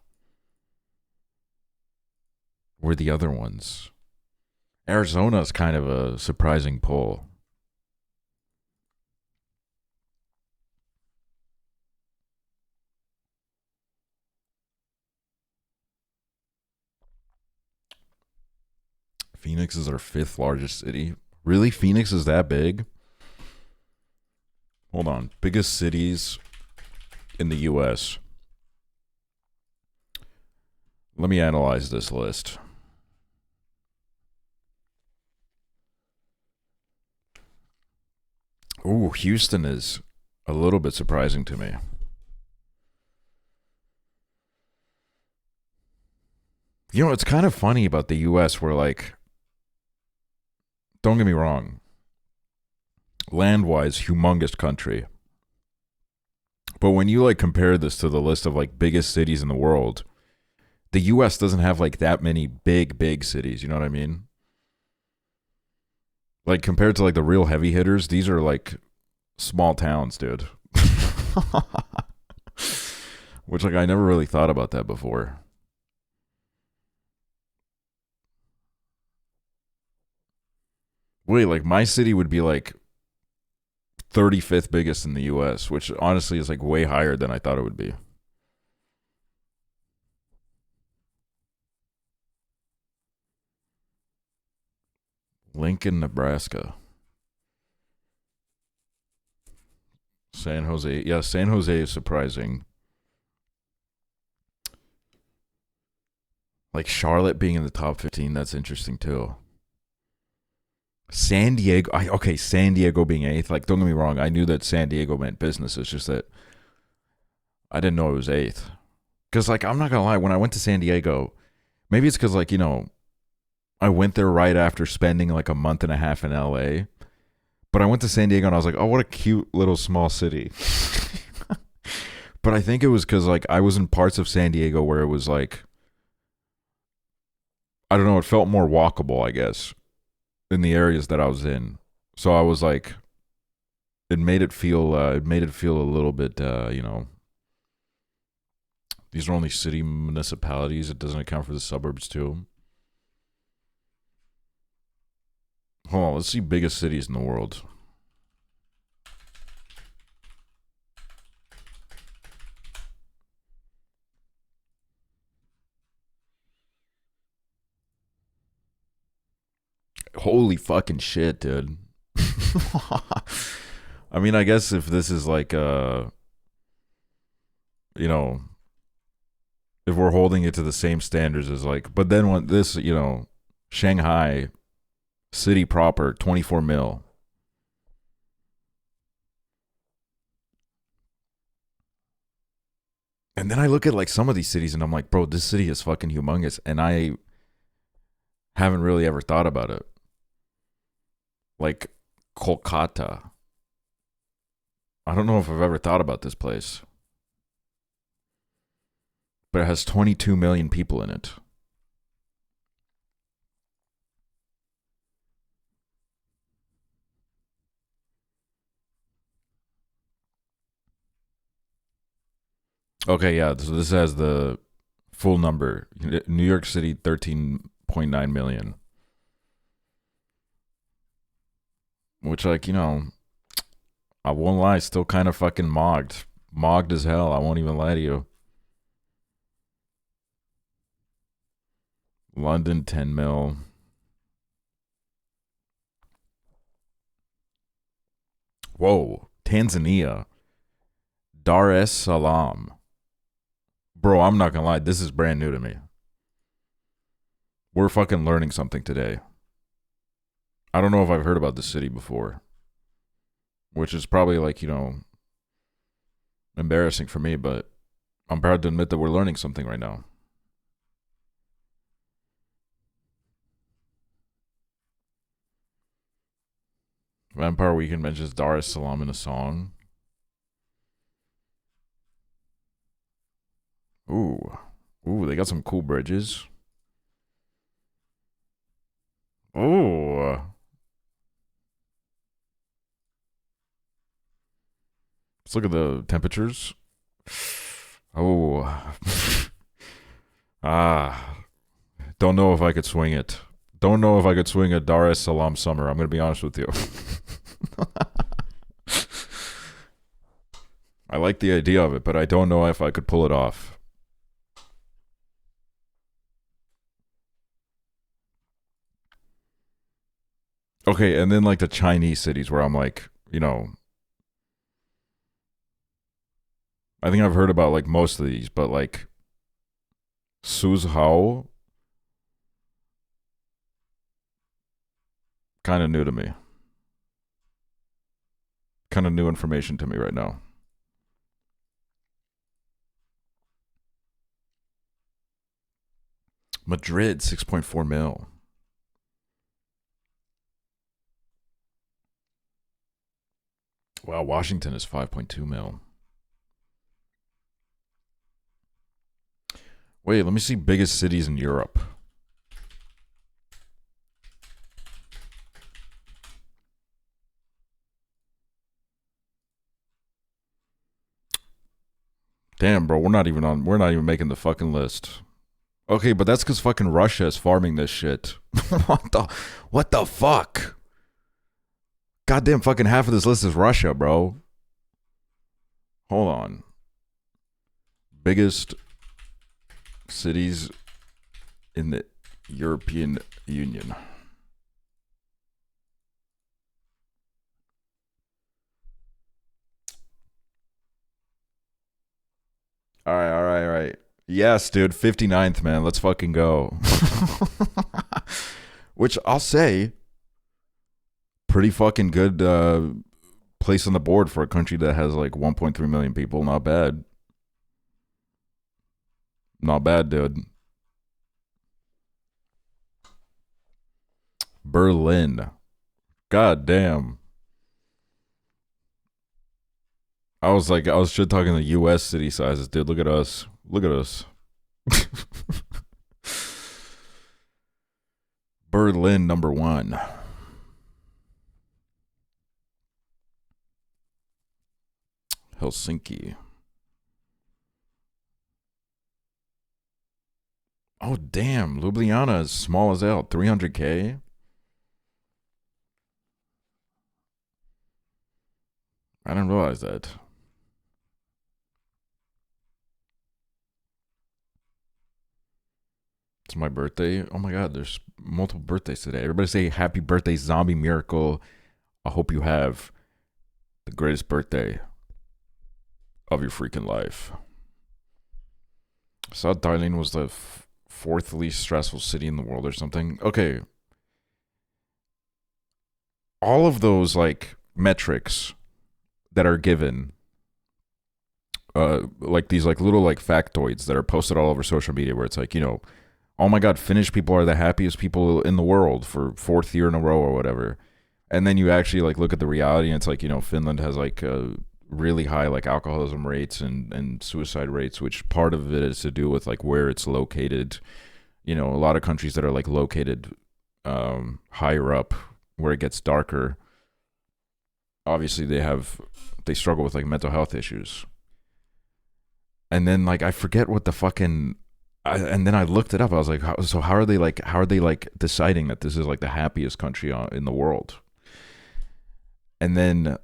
were the other ones. Arizona is kind of a surprising pull. Phoenix is our 5th largest city. Really? Phoenix is that big? Hold on. Biggest cities in the U.S. Let me analyze this list. Ooh, Houston is a little bit surprising to me. It's kind of funny about the U.S. where, like, don't get me wrong, land-wise, humongous country. But when you, like, compare this to the list of, like, biggest cities in the world, the U.S. doesn't have, like, that many big cities. You know what I mean? Like, compared to, like, the real heavy hitters, these are, like, small towns, dude. Which, like, I never really thought about that before. Wait, like, my city would be, like, 35th biggest in the U.S., which honestly is, like, way higher than I thought it would be. Lincoln, Nebraska. San Jose. Yeah, San Jose is surprising. Like, Charlotte being in the top 15, that's interesting too. San Diego. San Diego being 8th. Like, don't get me wrong. I knew that San Diego meant business. It's just that I didn't know it was 8th. Because, like, I'm not going to lie. When I went to San Diego, maybe it's because, like, I went there right after spending, like, a month and a half in L.A., but I went to San Diego and I was like, oh, what a cute little small city. But I think it was because, like, I was in parts of San Diego where it was, like, I don't know, it felt more walkable, I guess, in the areas that I was in. So I was like, it made it feel a little bit you know, these are only city municipalities. It doesn't account for the suburbs too. Hold on, let's see biggest cities in the world. Holy fucking shit, dude. I mean, I guess if this is like you know, if we're holding it to the same standards as like, but then when this, you know, Shanghai city proper, 24 mil. And then I look at like some of these cities and I'm like, bro, this city is fucking humongous. And I haven't really ever thought about it. Like Kolkata. I don't know if I've ever thought about this place. But it has 22 million people in it. Okay, yeah, so this has the full number. New York City, 13.9 million. Which, like, you know, I won't lie, still kind of fucking mogged. Mogged as hell, I won't even lie to you. London, 10 mil. Whoa, Tanzania. Dar es Salaam. Bro, I'm not gonna lie, this is brand new to me. We're fucking learning something today. I don't know if I've heard about this city before. Which is probably like, you know, embarrassing for me, but I'm proud to admit that we're learning something right now. Vampire Weekend mentions Dar es Salaam in a song. Ooh. Ooh, they got some cool bridges. Ooh. Let's look at the temperatures. Oh. Don't know if I could swing it. Don't know if I could swing a Dar es Salaam summer. I'm going to be honest with you. I like the idea of it, but I don't know if I could pull it off. Okay, and then like the Chinese cities where I'm like, you know, I think I've heard about like most of these, but like Suzhou, kind of new to me. Kind of new information to me right now. Madrid, 6.4 mil. Wow, Washington is 5.2 mil. Wait, let me see biggest cities in Europe. Damn, bro, we're not even making the fucking list. Okay, but that's because fucking Russia is farming this shit. What the fuck? Goddamn fucking half of this list is Russia, bro. Hold on. Biggest cities in the European Union. All right. Yes, dude, 59th, man. Let's fucking go. Which I'll say, pretty fucking good place on the board for a country that has like 1.3 million people. Not bad. Not bad, dude. Berlin. God damn. I was shit talking the US city sizes, dude. Look at us. Look at us. Berlin, number 1. Helsinki. Oh, damn. Ljubljana is small as hell. 300K? I didn't realize that. It's my birthday. Oh my god, there's multiple birthdays today. Everybody say happy birthday, Zombie Miracle. I hope you have the greatest birthday of your freaking life. I saw Darlene was the fourth least stressful city in the world or something. Okay. All of those like metrics that are given, like these like little like factoids that are posted all over social media where it's like, you know, oh my god, Finnish people are the happiest people in the world for fourth year in a row or whatever. And then you actually like look at the reality and it's like, you know, Finland has like really high like alcoholism rates and suicide rates, which part of it is to do with like where it's located. You know, a lot of countries that are like located higher up where it gets darker, obviously they struggle with like mental health issues. And then like I forget what the fucking and then I looked it up. I was like, how are they deciding that this is like the happiest country in the world? And then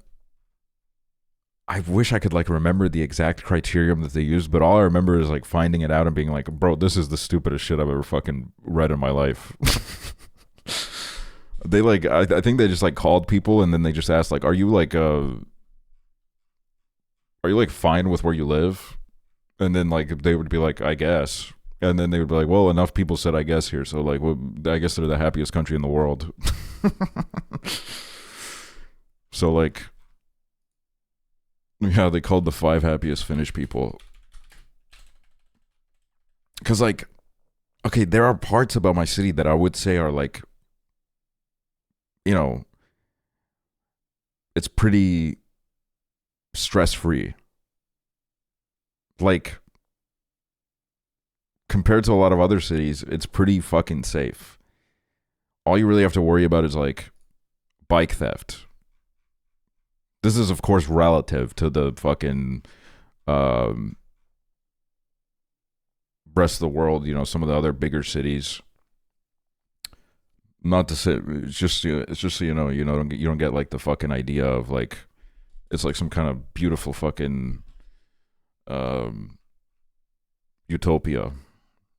I wish I could like remember the exact criterion that they used, but all I remember is like finding it out and being like, bro, this is the stupidest shit I've ever fucking read in my life. They like, I think they just like called people and then they just asked like, are you like fine with where you live? And then like they would be like, I guess. And then they would be like, well, enough people said I guess here, so like, well, I guess they're the happiest country in the world. So like, yeah, they called the 5 happiest Finnish people. Because like, okay, there are parts about my city that I would say are like, you know, it's pretty stress-free. Like, compared to a lot of other cities, it's pretty fucking safe. All you really have to worry about is like bike theft. This is of course relative to the fucking rest of the world, you know, some of the other bigger cities. Not to say it's just so you know, you don't get like the fucking idea of like it's like some kind of beautiful fucking utopia.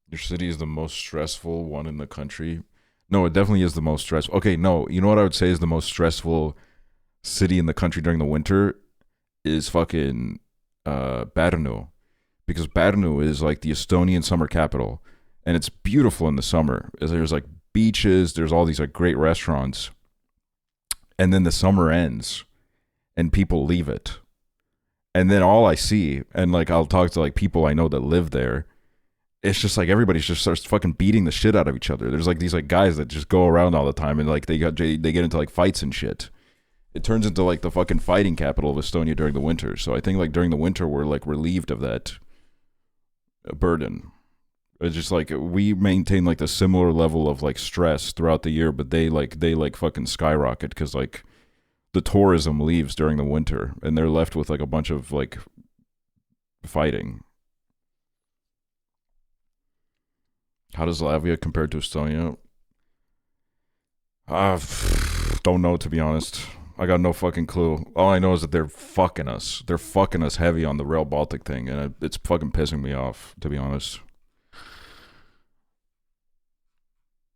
Your city is the most stressful one in the country. No, it definitely is the most stressful. Okay, no, you know what I would say is the most stressful city in the country during the winter is fucking Pärnu. Because Pärnu is like the Estonian summer capital. And it's beautiful in the summer. There's like beaches, there's all these like great restaurants. And then the summer ends and people leave it. And then all I see, and like I'll talk to like people I know that live there, it's just like everybody just starts fucking beating the shit out of each other. There's like these like guys that just go around all the time and like they get into like fights and shit. It turns into like the fucking fighting capital of Estonia during the winter. So I think like during the winter we're like relieved of that burden. It's just like we maintain like the similar level of like stress throughout the year, but they fucking skyrocket because like the tourism leaves during the winter and they're left with like a bunch of like fighting. How does Latvia compare to Estonia? Don't know, to be honest. I got no fucking clue. All I know is that they're fucking us. They're fucking us heavy on the Rail Baltic thing, and it's fucking pissing me off, to be honest.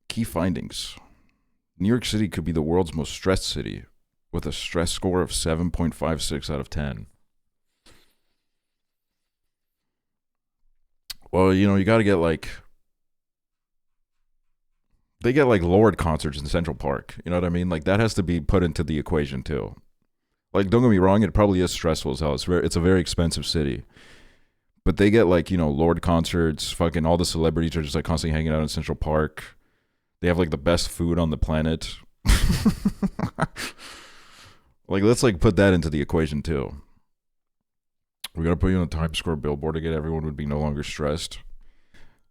Key findings. New York City could be the world's most stressed city with a stress score of 7.56 out of 10. Well, you know, you got to get like... They get like Lord concerts in Central Park. You know what I mean? Like that has to be put into the equation too. Like don't get me wrong, it probably is stressful as hell. It's a very expensive city. But they get like, you know, Lord concerts, fucking all the celebrities are just like constantly hanging out in Central Park. They have like the best food on the planet. Like let's like put that into the equation too. We got to put you on a Times Square billboard to get everyone would be no longer stressed.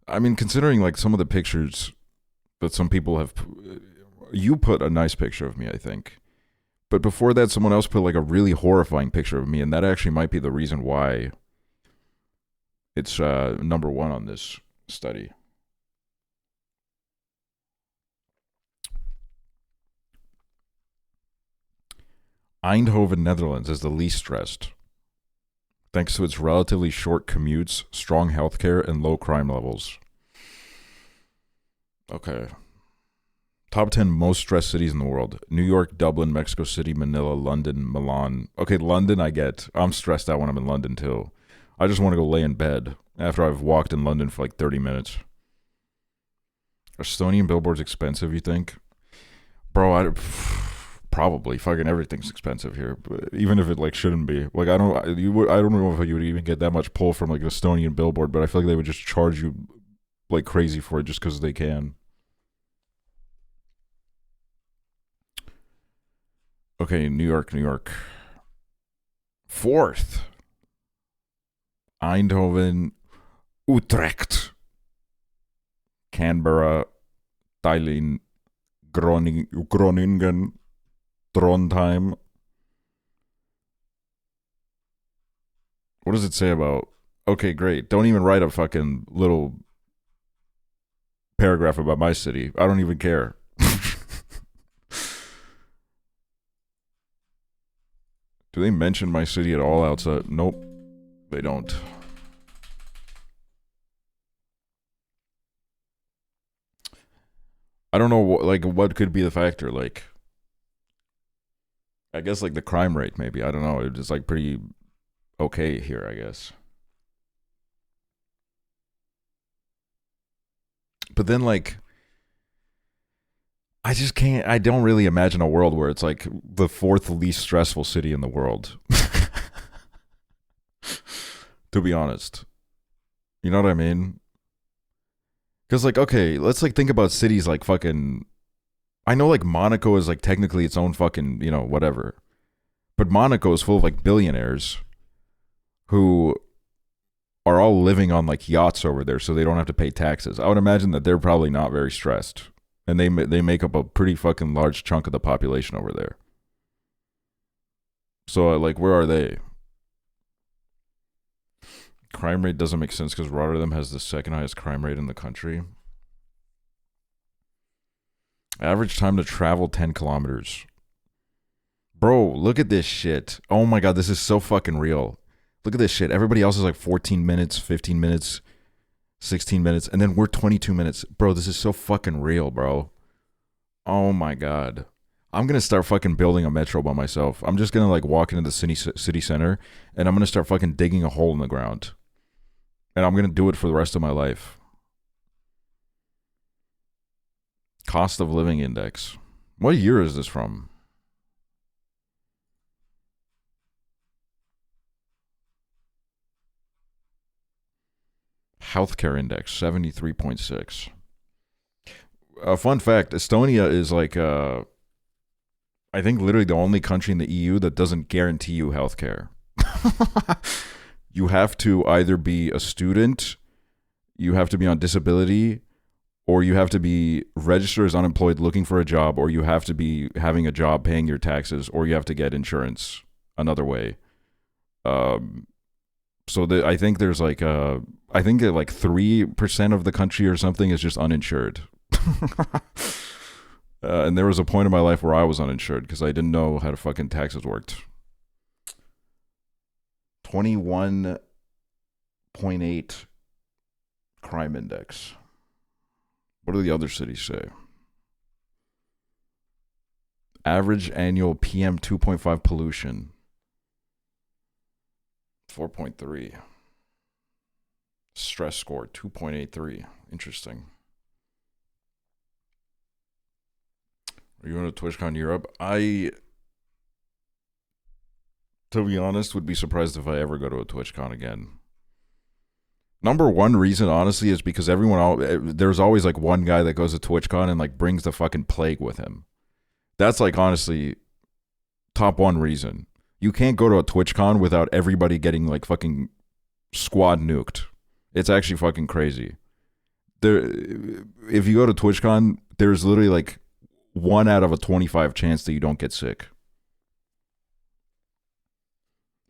I mean, considering like some of the pictures that some people have, you put a nice picture of me, I think, But before that, someone else put like a really horrifying picture of me, and that actually might be the reason why it's number one on this study. Eindhoven, Netherlands is the least stressed, thanks to its relatively short commutes, strong healthcare, and low crime levels. Okay. Top 10 most stressed cities in the world. New York, Dublin, Mexico City, Manila, London, Milan. Okay, London I get. I'm stressed out when I'm in London too. I just want to go lay in bed after I've walked in London for like 30 minutes. Estonian billboards expensive, you think? Bro, probably. Fucking everything's expensive here, but even if it like shouldn't be. Like I don't know if you would even get that much pull from like an Estonian billboard, but I feel like they would just charge you like crazy for it just because they can. Okay, New York. Fourth, Eindhoven, Utrecht, Canberra, Tallinn, Groningen, Trondheim. What does it say about? Okay, great. Don't even write a fucking little paragraph about my city. I don't even care. Do they mention my city at all outside? Nope, they don't. I don't know what could be the factor. Like, I guess like the crime rate maybe. I don't know. It's just like pretty okay here, I guess. But then like I don't really imagine a world where it's like the fourth least stressful city in the world. To be honest. You know what I mean? Because like, okay, let's like think about cities like fucking, I know like Monaco is like technically its own fucking, you know, whatever. But Monaco is full of like billionaires who are all living on like yachts over there so they don't have to pay taxes. I would imagine that they're probably not very stressed. And they make up a pretty fucking large chunk of the population over there. So like, where are they? Crime rate doesn't make sense because Rotterdam has the second highest crime rate in the country. Average time to travel 10 kilometers. Bro, look at this shit. Oh my god, this is so fucking real. Look at this shit. Everybody else is like 14 minutes, 15 minutes, 16 minutes, and then we're 22 minutes. Bro, this is so fucking real, bro. Oh my god. I'm going to start fucking building a metro by myself. I'm just going to like walk into the city center and I'm going to start fucking digging a hole in the ground. And I'm going to do it for the rest of my life. Cost of living index. What year is this from? Healthcare index, 73.6. Fun fact, Estonia is like, I think literally the only country in the EU that doesn't guarantee you healthcare. You have to either be a student, you have to be on disability, or you have to be registered as unemployed looking for a job, or you have to be having a job paying your taxes, or you have to get insurance another way. So I think there's like I think that like 3% of the country or something is just uninsured. And there was a point in my life where I was uninsured because I didn't know how to fucking taxes worked. 21.8 crime index. What do the other cities say? Average annual PM 2.5 pollution. 4.3. Stress score 2.83. Interesting. Are you going to TwitchCon Europe? To be honest, would be surprised if I ever go to a TwitchCon again. Number one reason, honestly, is because there's always like one guy that goes to TwitchCon and like brings the fucking plague with him. That's like honestly top one reason. You can't go to a TwitchCon without everybody getting like fucking squad nuked. It's actually fucking crazy. If you go to TwitchCon, there's literally like 1 out of a 25 chance that you don't get sick.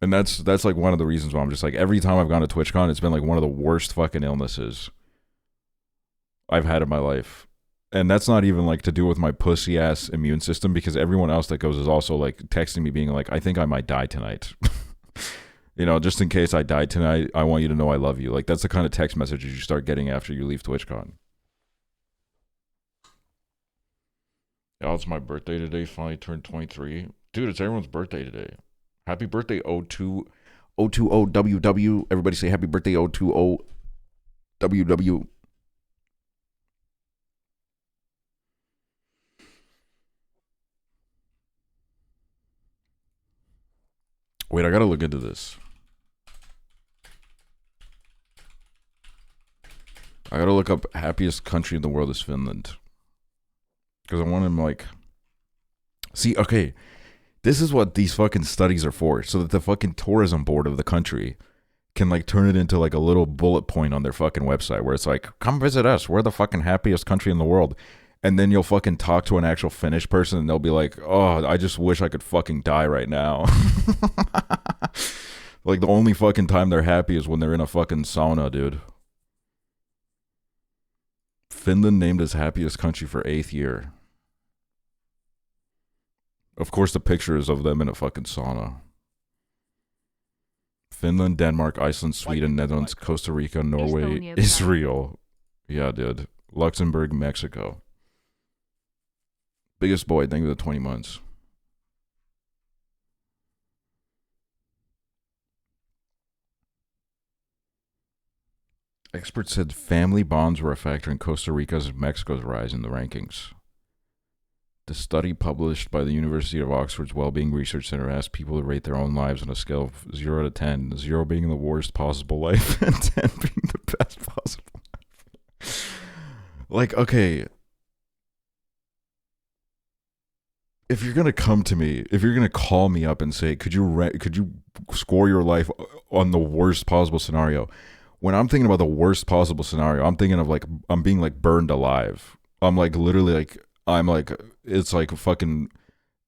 And that's like one of the reasons why I'm just like, every time I've gone to TwitchCon, it's been like one of the worst fucking illnesses I've had in my life. And that's not even like to do with my pussy ass immune system, because everyone else that goes is also like texting me being like, I think I might die tonight. You know, just in case I die tonight, I want you to know I love you. Like, that's the kind of text messages you start getting after you leave TwitchCon. Yeah, it's my birthday today. Finally turned 23. Dude, it's everyone's birthday today. Happy birthday, 020WW. Everybody say happy birthday, 020WW. Wait, I gotta look into this. I gotta look up happiest country in the world is Finland. Because I want him like... See, okay, this is what these fucking studies are for. So that the fucking tourism board of the country can like turn it into like a little bullet point on their fucking website where it's like, come visit us. We're the fucking happiest country in the world. And then you'll fucking talk to an actual Finnish person and they'll be like, oh, I just wish I could fucking die right now. Like, the only fucking time they're happy is when they're in a fucking sauna, dude. Finland named as happiest country for 8th year. Of course, the picture is of them in a fucking sauna. Finland, Denmark, Iceland, Sweden, Netherlands, Costa Rica, Norway, Estonia, Israel. Yeah, dude. Luxembourg, Mexico. Biggest boy, thank you for the 20 months. Experts said family bonds were a factor in Costa Rica's and Mexico's rise in the rankings. The study published by the University of Oxford's Wellbeing Research Center asked people to rate their own lives on a scale of 0 to 10, 0 being the worst possible life and 10 being the best possible life. Like, okay, if you're gonna come to me, if you're gonna call me up and say, could you score your life on the worst possible scenario? When I'm thinking about the worst possible scenario, I'm thinking of like, I'm being like burned alive. I'm like literally like, I'm like, it's like fucking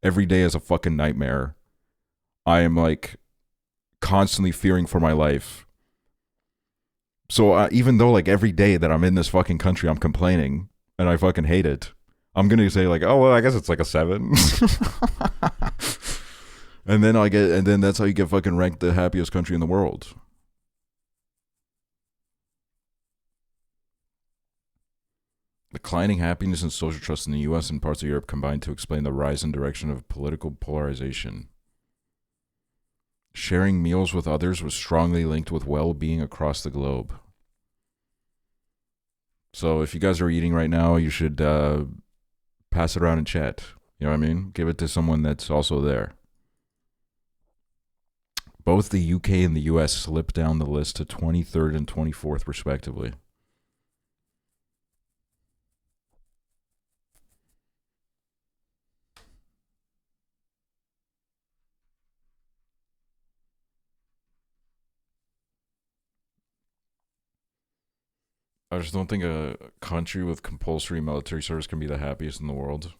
every day is a fucking nightmare. I am like constantly fearing for my life. So even though like every day that I'm in this fucking country, I'm complaining and I fucking hate it, I'm going to say like, oh, well, I guess it's like a 7. And then that's how you get fucking ranked the happiest country in the world. Declining happiness and social trust in the U.S. and parts of Europe combined to explain the rise and direction of political polarization. Sharing meals with others was strongly linked with well-being across the globe. So if you guys are eating right now, you should pass it around in chat. You know what I mean? Give it to someone that's also there. Both the UK and the US slipped down the list to 23rd and 24th, respectively. I just don't think a country with compulsory military service can be the happiest in the world.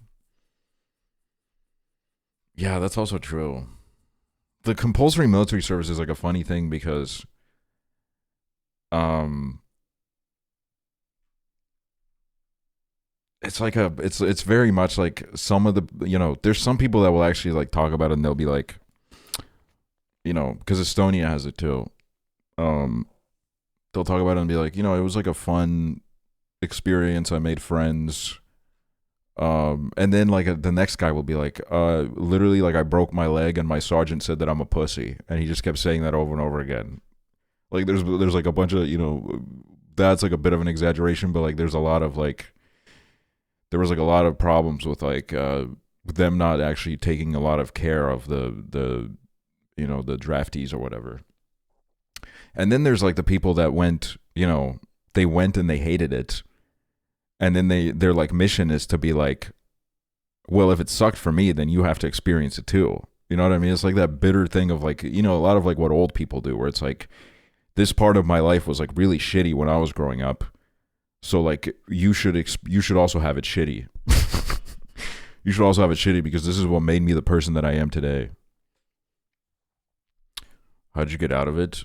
Yeah, that's also true. The compulsory military service is like a funny thing because it's like it's very much like some of the, you know, there's some people that will actually like talk about it and they'll be like, you know, because Estonia has it too. They'll talk about it and be like, you know, it was like a fun experience. I made friends. And then like the next guy will be like, literally like I broke my leg and my sergeant said that I'm a pussy, and he just kept saying that over and over again. Like there's like a bunch of, you know, that's like a bit of an exaggeration, but like there's a lot of like, there was like a lot of problems with like them not actually taking a lot of care of the you know, the draftees or whatever. And then there's like the people that went, you know, they went and they hated it. And then their like mission is to be like, well, if it sucked for me, then you have to experience it too. You know what I mean? It's like that bitter thing of like, you know, a lot of like what old people do, where it's like, this part of my life was like really shitty when I was growing up. So like you should also have it shitty. You should also have it shitty because this is what made me the person that I am today. How'd you get out of it?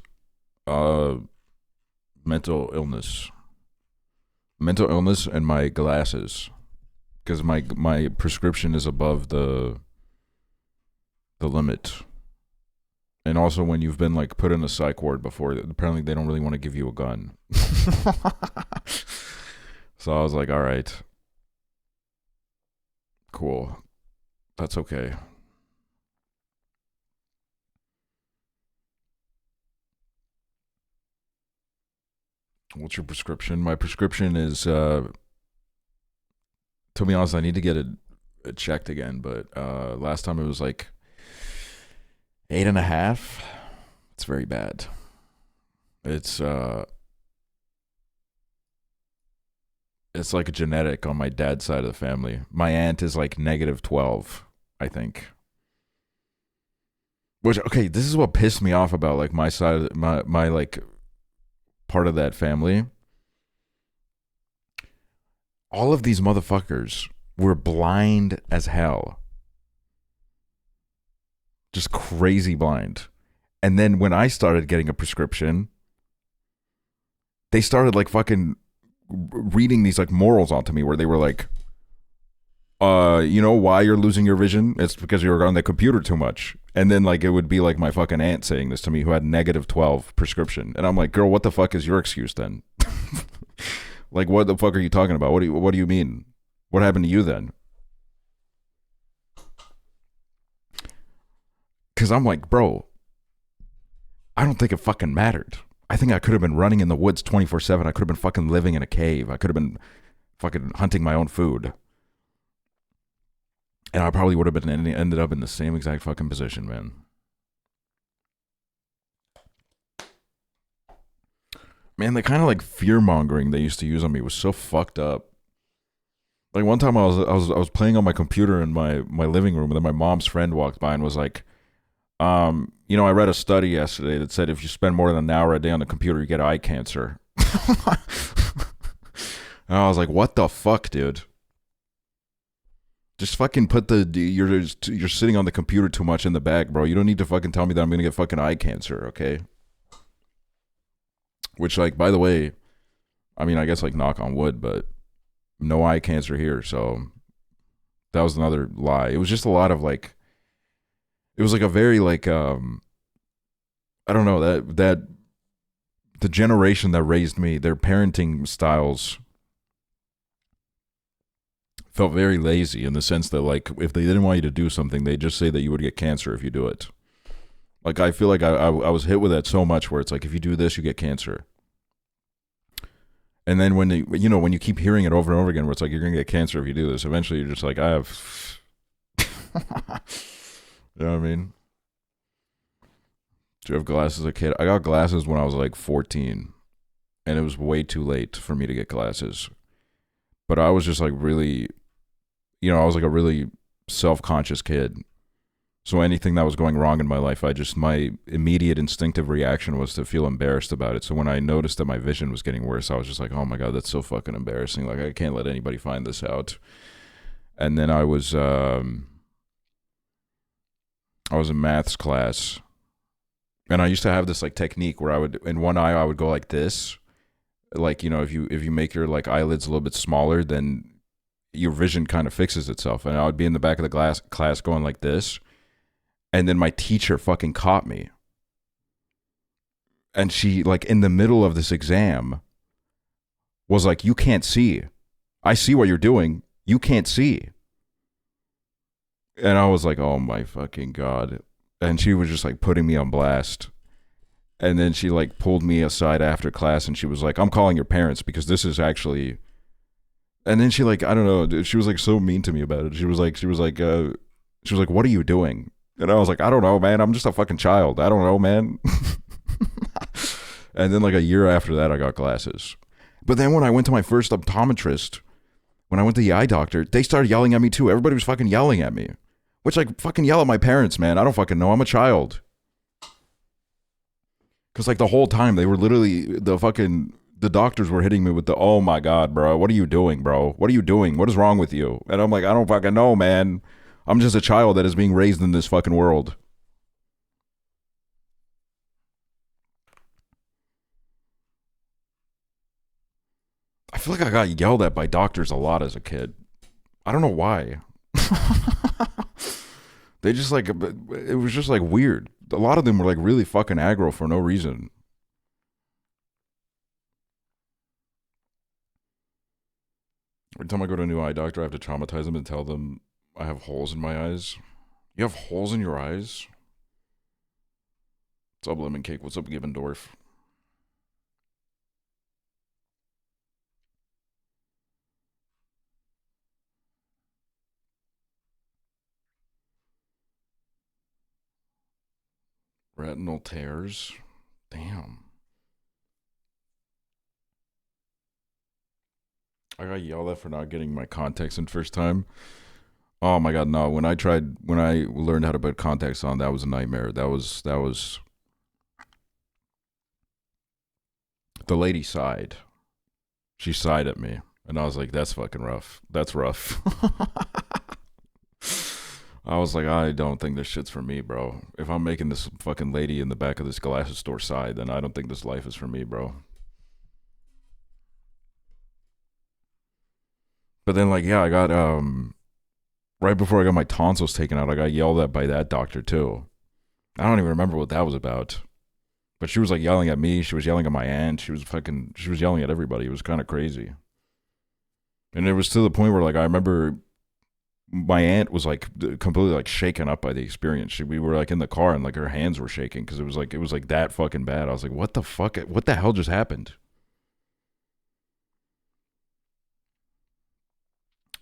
Mental illness. Mental illness and my glasses. Because my prescription is above the limit. And also when you've been like put in a psych ward before, apparently they don't really want to give you a gun. So I was like, all right. Cool. That's okay. What's your prescription? My prescription is, to be honest, I need to get it checked again. But last time it was like 8.5. It's very bad. It's like a genetic on my dad's side of the family. My aunt is like -12, I think. Which, okay, this is what pissed me off about like my side, my like part of that family. All of these motherfuckers were blind as hell. Just crazy blind. And then when I started getting a prescription, they started like fucking reading these like morals onto me where they were like, you know why you're losing your vision? It's because you're on the computer too much. And then like it would be like my fucking aunt saying this to me who had -12 prescription. And I'm like, girl, what the fuck is your excuse then? Like, what the fuck are you talking about? What do you mean? What happened to you then? Because I'm like, bro, I don't think it fucking mattered. I think I could have been running in the woods 24/7. I could have been fucking living in a cave. I could have been fucking hunting my own food. And I probably would have been ended up in the same exact fucking position, man. Man, the kind of like fear mongering they used to use on me was so fucked up. Like one time I was playing on my computer in my living room, and then my mom's friend walked by and was like, you know, I read a study yesterday that said if you spend more than an hour a day on the computer, you get eye cancer. And I was like, what the fuck, dude? Just fucking put you're sitting on the computer too much in the bag, bro. You don't need to fucking tell me that I'm gonna get fucking eye cancer, okay? Which, like, by the way, I mean, I guess like knock on wood, but no eye cancer here. So that was another lie. It was just a lot of like, it was like a very like, I don't know, that the generation that raised me, their parenting styles felt very lazy in the sense that like if they didn't want you to do something, they just say that you would get cancer if you do it. Like I feel like I was hit with that so much where it's like if you do this, you get cancer. And then when when you keep hearing it over and over again, where it's like you're gonna get cancer if you do this, eventually you're just like, I have. You know what I mean? Do you have glasses as a kid? I got glasses when I was like 14, and it was way too late for me to get glasses. But I was just like really, I was like a really self-conscious kid. So anything that was going wrong in my life, my immediate instinctive reaction was to feel embarrassed about it. So when I noticed that my vision was getting worse, I was just like, oh my God, that's so fucking embarrassing. Like I can't let anybody find this out. And then I was in maths class, and I used to have this like technique where I would, in one eye, I would go like this. Like, if you make your like eyelids a little bit smaller, then your vision kind of fixes itself. And I would be in the back of the class going like this. And then my teacher fucking caught me. And she, like, in the middle of this exam, was like, you can't see. I see what you're doing. You can't see. And I was like, oh my fucking God. And she was just like putting me on blast. And then she like pulled me aside after class and she was like, I'm calling your parents because this is actually. And then she like, I don't know, she was like so mean to me about it. She was like, what are you doing? And I was like, I don't know, man. I'm just a fucking child. I don't know, man. And then like a year after that, I got glasses. But then when I went to my first optometrist, when I went to the eye doctor, they started yelling at me too. Everybody was fucking yelling at me. Which, like, fucking yell at my parents, man. I don't fucking know. I'm a child. Because like the whole time, they were literally, the doctors were hitting me with the, oh my God, bro. What are you doing, bro? What are you doing? What is wrong with you? And I'm like, I don't fucking know, man. I'm just a child that is being raised in this fucking world. feel like I got yelled at by doctors a lot as a kid. I don't know why. They just like, it was just like weird. A lot of them were like really fucking aggro for no reason. Every time I go to a new eye doctor, I have to traumatize them and tell them I have holes in my eyes. You have holes in your eyes? What's up, Lemon Cake? What's up, Givendorf? Retinal tears? Damn. I got yelled at for not getting my contacts in first time. Oh my god, no. When I learned how to put contacts on, that was a nightmare. That was the lady sighed. She sighed at me. And I was like, that's fucking rough. That's rough. I was like, I don't think this shit's for me, bro. If I'm making this fucking lady in the back of this glasses store sigh, then I don't think this life is for me, bro. But then, like, yeah, I got, right before I got my tonsils taken out, I got yelled at by that doctor, too. I don't even remember what that was about. But she was, like, yelling at me. She was yelling at my aunt. She was yelling at everybody. It was kind of crazy. And it was to the point where, like, I remember my aunt was like completely like shaken up by the experience. We were like in the car and like her hands were shaking because it was like that fucking bad. I was like, what the fuck? What the hell just happened?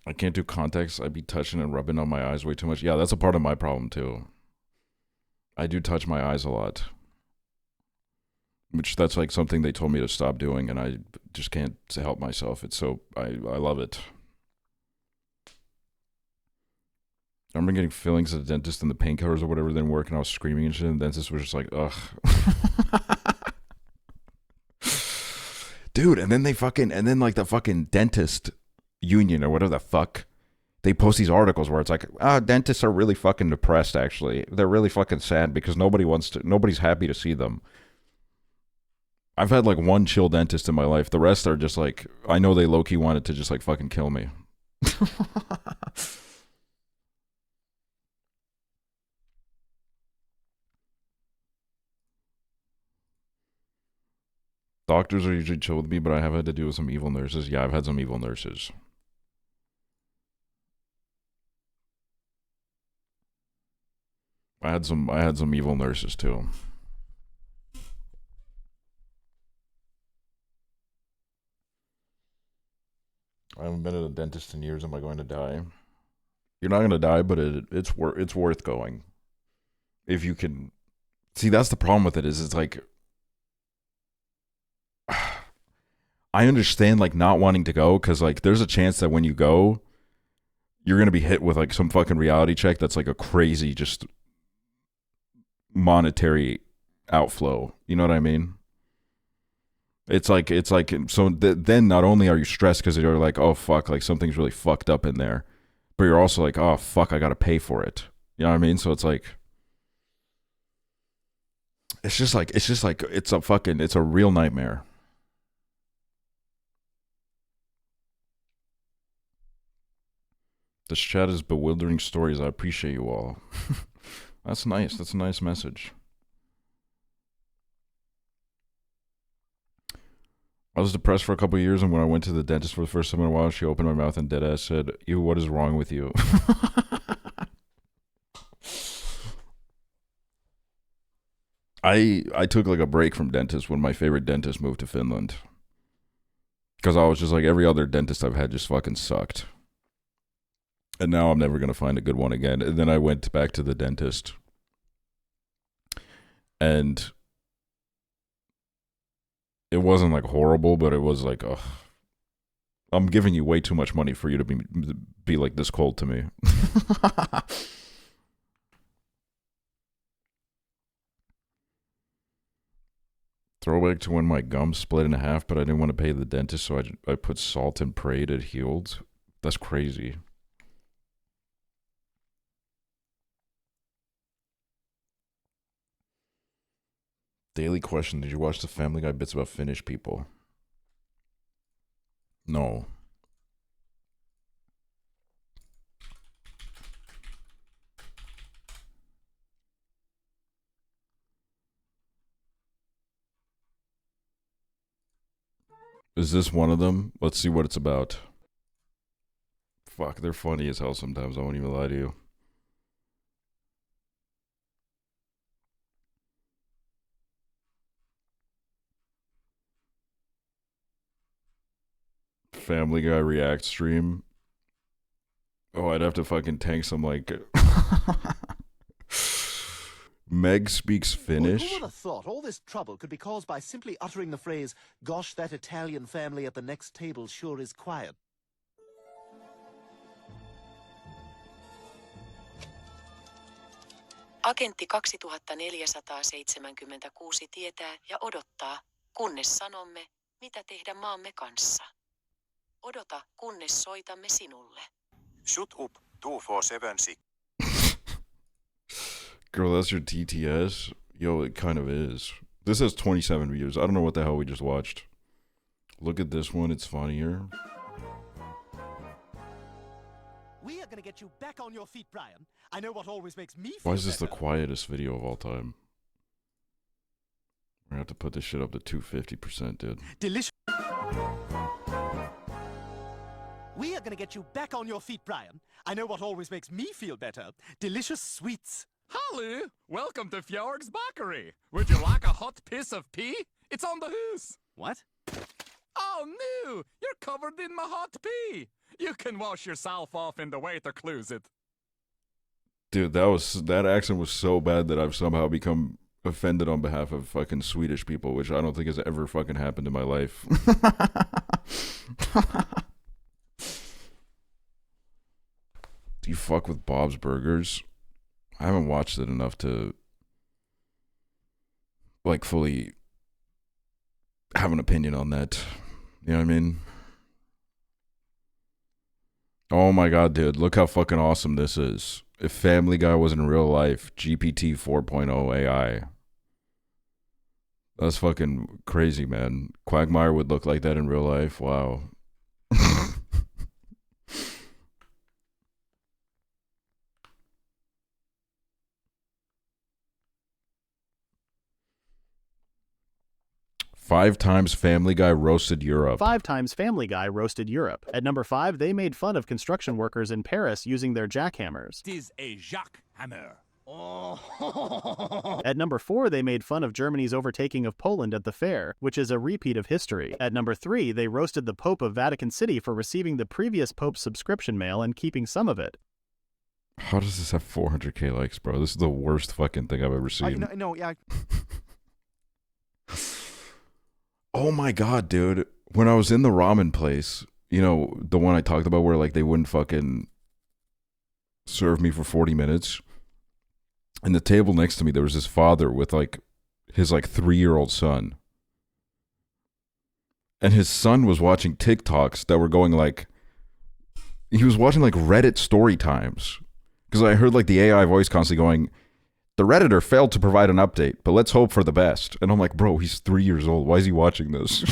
I can't do contacts. I'd be touching and rubbing on my eyes way too much. Yeah, that's a part of my problem too. I do touch my eyes a lot, which that's like something they told me to stop doing, and I just can't help myself. It's so I love it. I remember getting fillings at the dentist and the painkillers or whatever didn't work, and I was screaming and shit, and the dentist was just like, ugh. Dude, and then like the fucking dentist union or whatever the fuck, they post these articles where it's like, dentists are really fucking depressed, actually. They're really fucking sad because nobody's happy to see them. I've had like one chill dentist in my life. The rest are just like, I know they low-key wanted to just like fucking kill me. Doctors are usually chill with me, but I have had to deal with some evil nurses. Yeah, I've had some evil nurses. I had some evil nurses too. I haven't been at a dentist in years. Am I going to die? You're not going to die, but it's worth going. If you can. See, that's the problem with it is it's like I understand like not wanting to go because like there's a chance that when you go, you're gonna be hit with like some fucking reality check that's like a crazy just monetary outflow. You know what I mean? It's like so then not only are you stressed because you're like, oh fuck, like something's really fucked up in there, but you're also like, oh fuck, I gotta pay for it. You know what I mean? So it's like it's a real nightmare. This chat is bewildering stories. I appreciate you all. That's nice. That's a nice message. I was depressed for a couple of years, and when I went to the dentist for the first time in a while, she opened my mouth and deadass said, "Ew, what is wrong with you?" I took like a break from dentists when my favorite dentist moved to Finland. Because I was just like, every other dentist I've had just fucking sucked. And now I'm never going to find a good one again. And then I went back to the dentist. And it wasn't like horrible, but it was like, ugh, I'm giving you way too much money for you to be like this cold to me. Throwback to when my gum split in half, but I didn't want to pay the dentist, so I put salt and prayed it healed. That's crazy. Daily question: did you watch the Family Guy bits about Finnish people? No. Is this one of them? Let's see what it's about. Fuck, they're funny as hell sometimes. I won't even lie to you. Family Guy React stream. Oh, I'd have to fucking tank some like Meg speaks Finnish. Well, who would have thought all this trouble could be caused by simply uttering the phrase, "Gosh, that Italian family at the next table sure is quiet." Agentti 2476 tietää ja odottaa, kunnes sanomme, mitä tehdä maamme kanssa. Odota, kunnes soitamme sinulle. Shut up, 2476. Girl, that's your TTS? Yo, it kind of is. This has 27 views. I don't know what the hell we just watched. Look at this one. It's funnier. We are gonna get you back on your feet, Brian. I know what always makes me feel Why is this the better. quietest video of all time? We're gonna have to put this shit up to 250%, dude. Delicious. We are gonna get you back on your feet, Brian. I know what always makes me feel better. Delicious sweets. Hello, welcome to Fjord's Bakery. Would you like a hot piece of pea? It's on the hoose. What? Oh no, you're covered in my hot pea. You can wash yourself off in the waiter closet. Dude, that accent was so bad that I've somehow become offended on behalf of fucking Swedish people, which I don't think has ever fucking happened in my life. Do you fuck with Bob's Burgers? I haven't watched it enough to like fully have an opinion on that. You know what I mean? Oh my god, dude, look how fucking awesome this is. If Family Guy was in real life, GPT 4.0 AI. That's fucking crazy, man. Quagmire would look like that in real life. Wow. 5 times Family Guy roasted Europe. 5 times Family Guy roasted Europe. At number 5, they made fun of construction workers in Paris using their jackhammers. It is a jackhammer. At number 4, they made fun of Germany's overtaking of Poland at the fair, which is a repeat of history. At number 3, they roasted the Pope of Vatican City for receiving the previous Pope's subscription mail and keeping some of it. How does this have 400k likes, bro? This is the worst fucking thing I've ever seen. No, yeah. Oh my god, dude. When I was in the ramen place, you know, the one I talked about where like they wouldn't fucking serve me for 40 minutes. And the table next to me, there was this father with like his like 3-year-old son. And his son was watching TikToks that were going like, he was watching like Reddit story times. Because I heard like the AI voice constantly going, the Redditor failed to provide an update, but let's hope for the best. And I'm like, bro, he's 3 years old. Why is he watching this?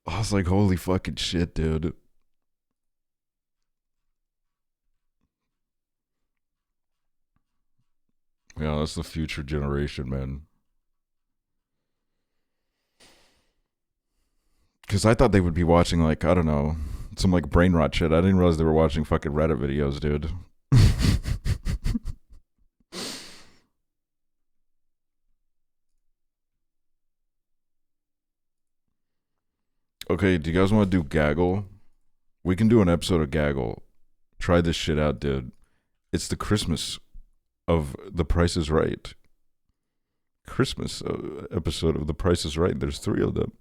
I was like, holy fucking shit, dude. Yeah, that's the future generation, man. Because I thought they would be watching, like, I don't know, some, like, brain rot shit. I didn't realize they were watching fucking Reddit videos, dude. Okay, do you guys want to do Gaggle? We can do an episode of Gaggle. Try this shit out, dude. It's the Christmas of The Price is Right. Christmas episode of The Price is Right. There's 3 of them.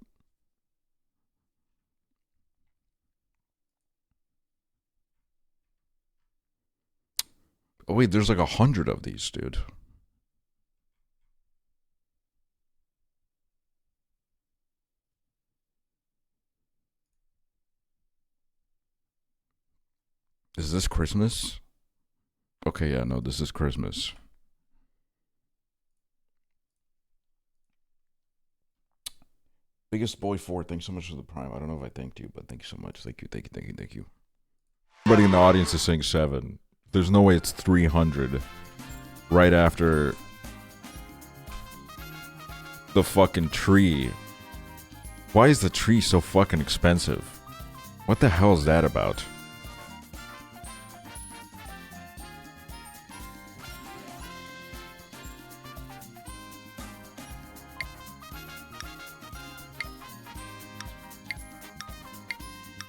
Oh wait, there's like 100 of these, dude. Is this Christmas? Okay, yeah, no, this is Christmas. Biggest boy 4, thanks so much for the prime. I don't know if I thanked you, but thank you so much. Thank you, thank you, thank you, thank you. Everybody in the audience is saying 7. There's no way it's 300 right after the fucking tree. Why is the tree so fucking expensive? What the hell is that about?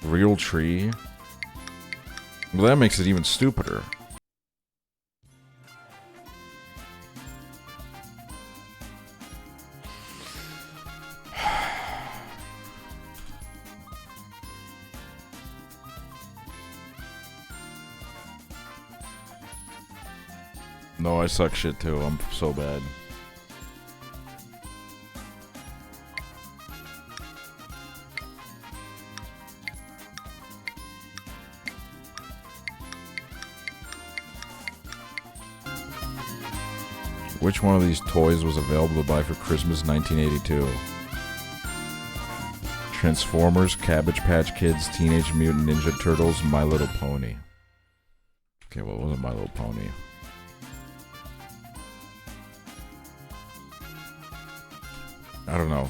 Real tree? Well, that makes it even stupider. No, I suck shit too. I'm so bad. Which one of these toys was available to buy for Christmas 1982? Transformers, Cabbage Patch Kids, Teenage Mutant Ninja Turtles, My Little Pony. Okay, well, it wasn't My Little Pony. I don't know.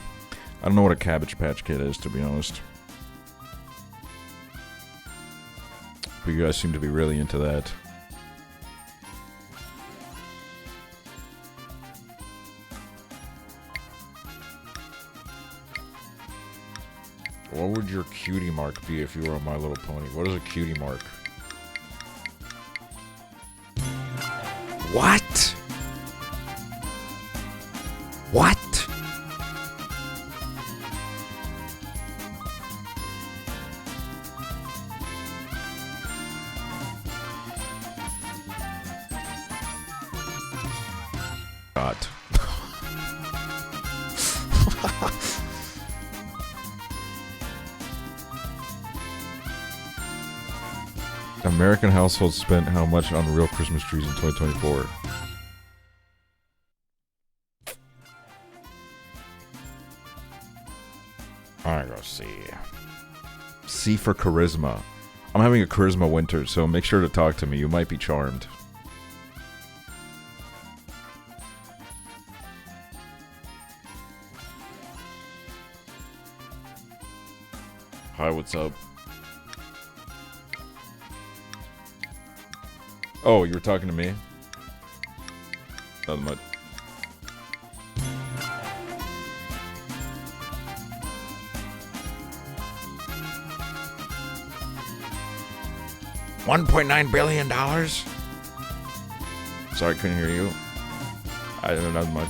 I don't know what a Cabbage Patch Kid is, to be honest. But you guys seem to be really into that. What would your cutie mark be if you were on My Little Pony? What is a cutie mark? What? What? God. American households spent how much on real Christmas trees in 2024? I go C. C for charisma. I'm having a charisma winter, so make sure to talk to me. You might be charmed. Hi, what's up? Oh, you were talking to me? Nothing much. $1.9 billion? Sorry, couldn't hear you. I don't know nothing much.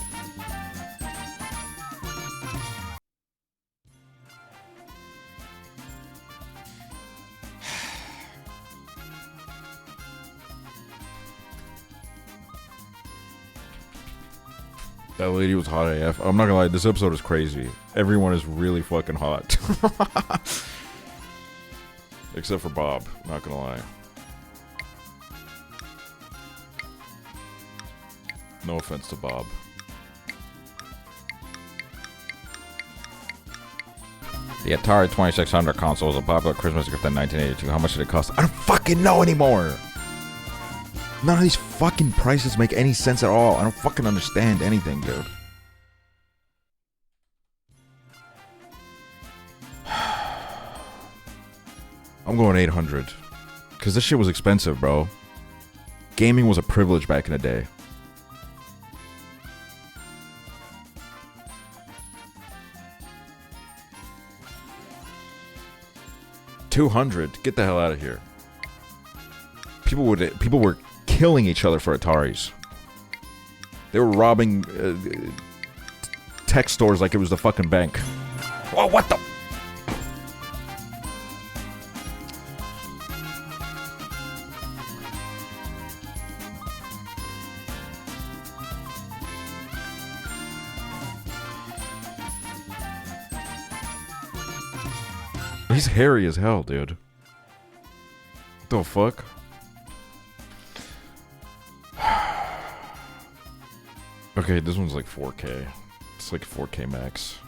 That lady was hot AF. I'm not gonna lie, this episode is crazy. Everyone is really fucking hot. Except for Bob, not gonna lie. No offense to Bob. The Atari 2600 console was a popular Christmas gift in 1982. How much did it cost? I don't fucking know anymore! None of these fucking prices make any sense at all. I don't fucking understand anything, dude. I'm going 800. Because this shit was expensive, bro. Gaming was a privilege back in the day. $200? Get the hell out of here. People were killing each other for Ataris. They were robbing tech stores like it was the fucking bank. Whoa, what the? He's hairy as hell, dude. What the fuck? Okay, this one's like 4K. It's like 4K max.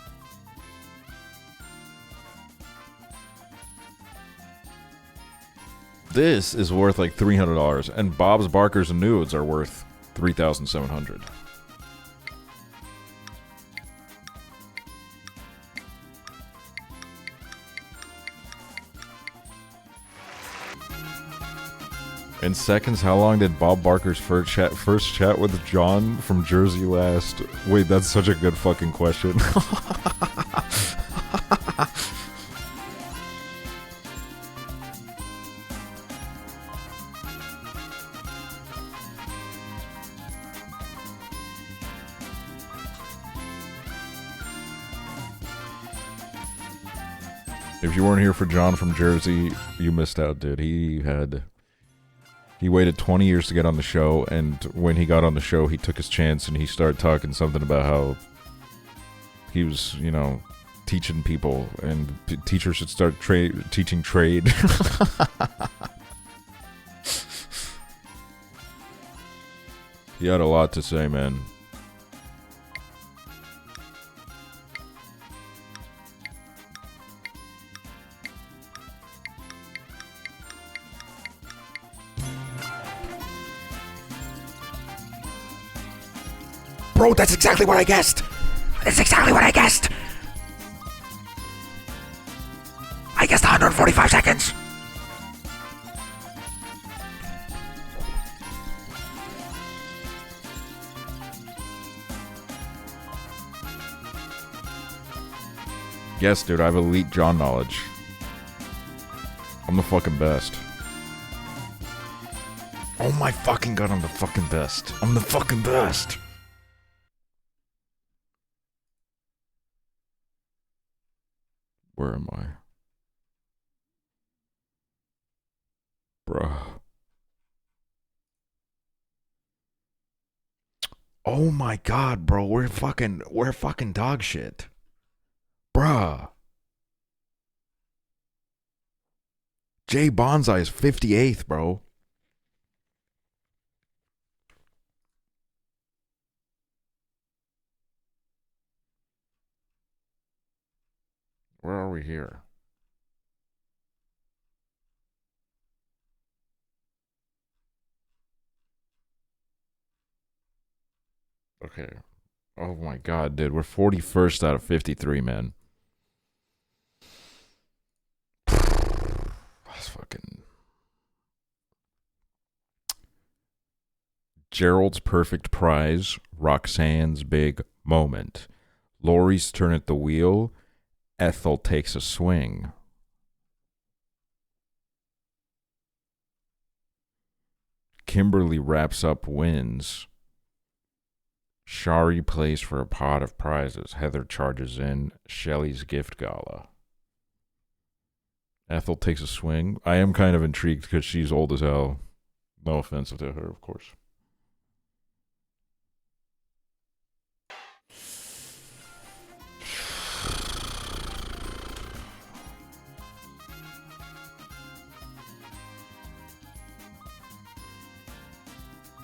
This is worth like $300, and Bob's Barkers and Nudes are worth $3,700. In seconds, how long did Bob Barker's first chat with John from Jersey last? Wait, that's such a good fucking question. If you weren't here for John from Jersey, you missed out, dude. He waited 20 years to get on the show, and when he got on the show, he took his chance and he started talking something about how he was, you know, teaching people, and teachers should start teaching trade. He had a lot to say, man. Bro, that's exactly what I guessed. That's exactly what I guessed. I guessed 145 seconds. Yes, dude, I have elite John knowledge. I'm the fucking best. Oh my fucking god, I'm the fucking best. I'm the fucking best. Where am I? Bruh. Oh my god, bro, we're fucking dog shit. Bruh. Jay Bonsai is 58th, bro. Where are we here? Okay. Oh my god, dude. We're 41st out of 53, man. That's fucking... Gerald's perfect prize. Roxanne's big moment. Lori's turn at the wheel. Ethel takes a swing. Kimberly wraps up wins. Shari plays for a pot of prizes. Heather charges in. Shelly's gift gala. Ethel takes a swing. I am kind of intrigued because she's old as hell. No offense to her, of course.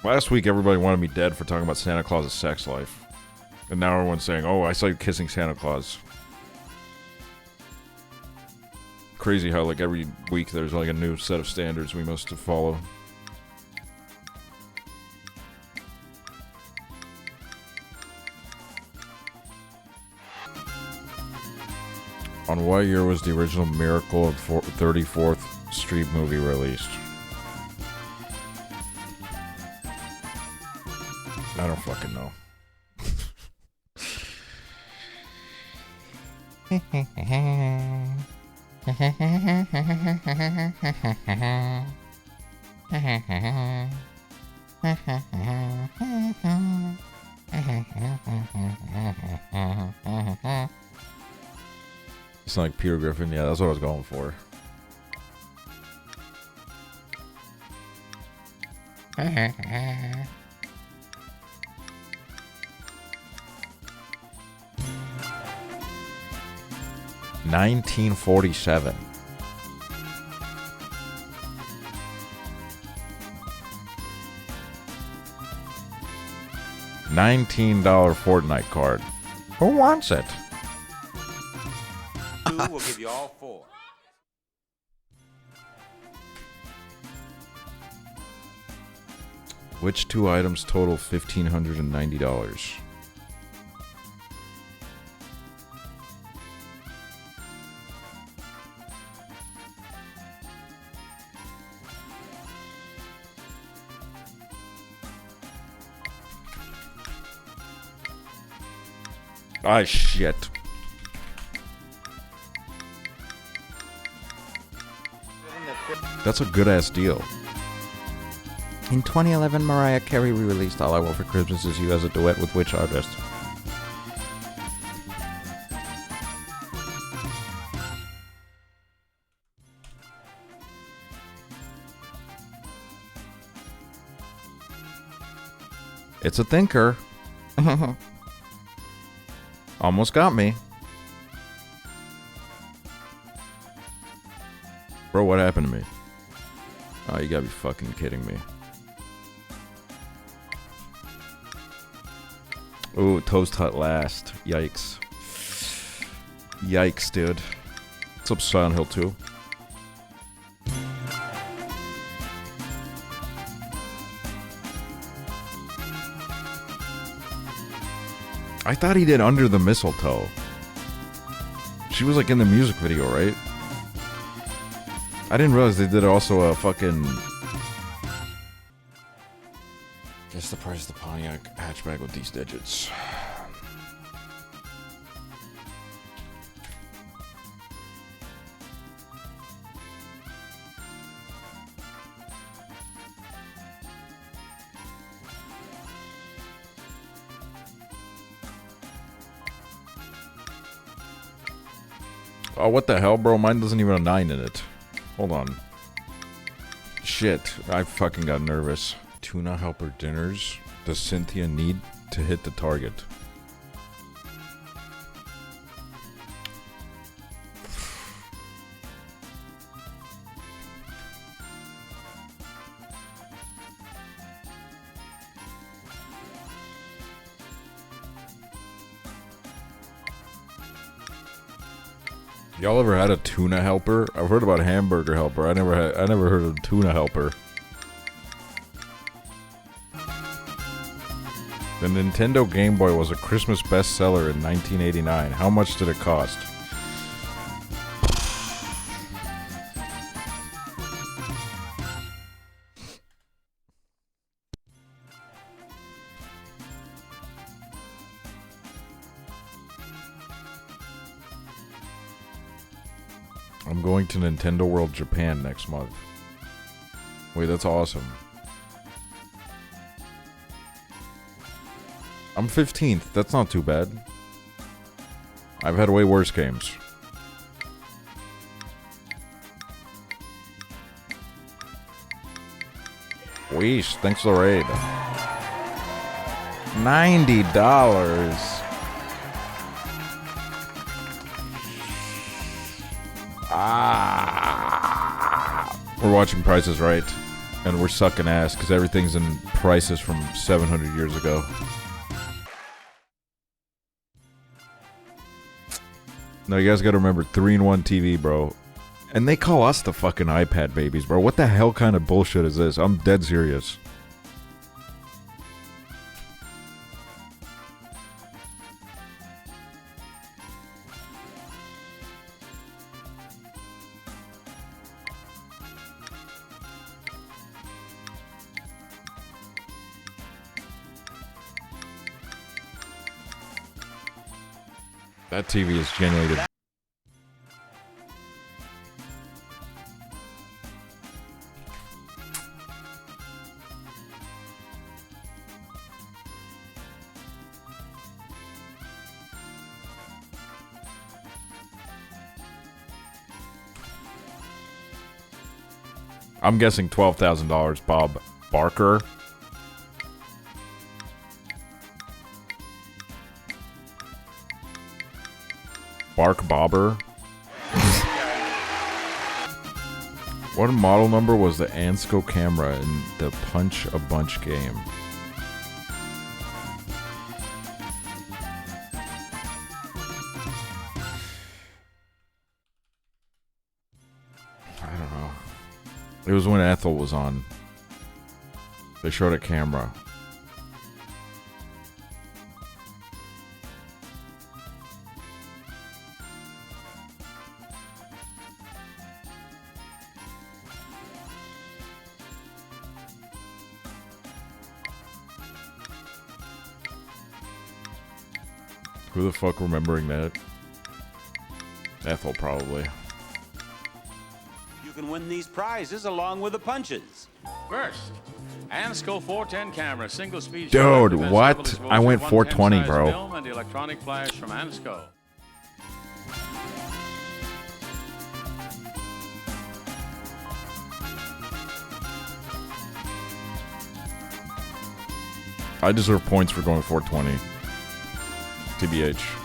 Last week, everybody wanted me dead for talking about Santa Claus's sex life. And now everyone's saying, oh, I saw you kissing Santa Claus. Crazy how, like, every week there's, like, a new set of standards we must follow. On what year was the original Miracle of 34th Street movie released? I don't fucking know. It's like Peter Griffin. Yeah, that's what I was going for. $1947. $19 Fortnite card. Who wants it? We'll give you all four. Which two items total $1,590? Ah, shit. That's a good-ass deal. In 2011, Mariah Carey re-released All I Want for Christmas Is You as a duet with which artist? It's a thinker. Almost got me. Bro, what happened to me? Oh, you gotta be fucking kidding me. Ooh, Toast Hut last. Yikes. Yikes, dude. What's up, Silent Hill 2? I thought he did Under the Mistletoe. She was like in the music video, right? I didn't realize they did also a fucking... Guess the price of the Pontiac hatchback with these digits. Oh, what the hell, bro? Mine doesn't even have a 9 in it. Hold on. Shit, I fucking got nervous. Tuna helper dinners. Does Cynthia need to hit the target? Y'all ever had a tuna helper? I've heard about hamburger helper. I never heard of tuna helper. The Nintendo Game Boy was a Christmas bestseller in 1989. How much did it cost? I'm going to Nintendo World Japan next month. Wait, that's awesome. I'm 15th. That's not too bad. I've had way worse games. Weesh, thanks for the raid. $90. We're watching Price is Right, and we're sucking ass because everything's in prices from 700 years ago. No, you guys gotta remember 3-in-1 TV, bro. And they call us the fucking iPad babies, bro. What the hell kind of bullshit is this? I'm dead serious. That TV is genuinely the... I'm guessing $12,000, Bob Barker. Bark Bobber. What model number was the Ansco camera in the Punch a Bunch game? I don't know. It was when Ethel was on. They showed a camera. Who the fuck remembering that? Ethel, probably. You can win these prizes along with the punches. First, Ansco 410 camera, single speed. Dude, what? I went 420, bro. Film and electronic flash from Ansco. I deserve points for going 420. TBH.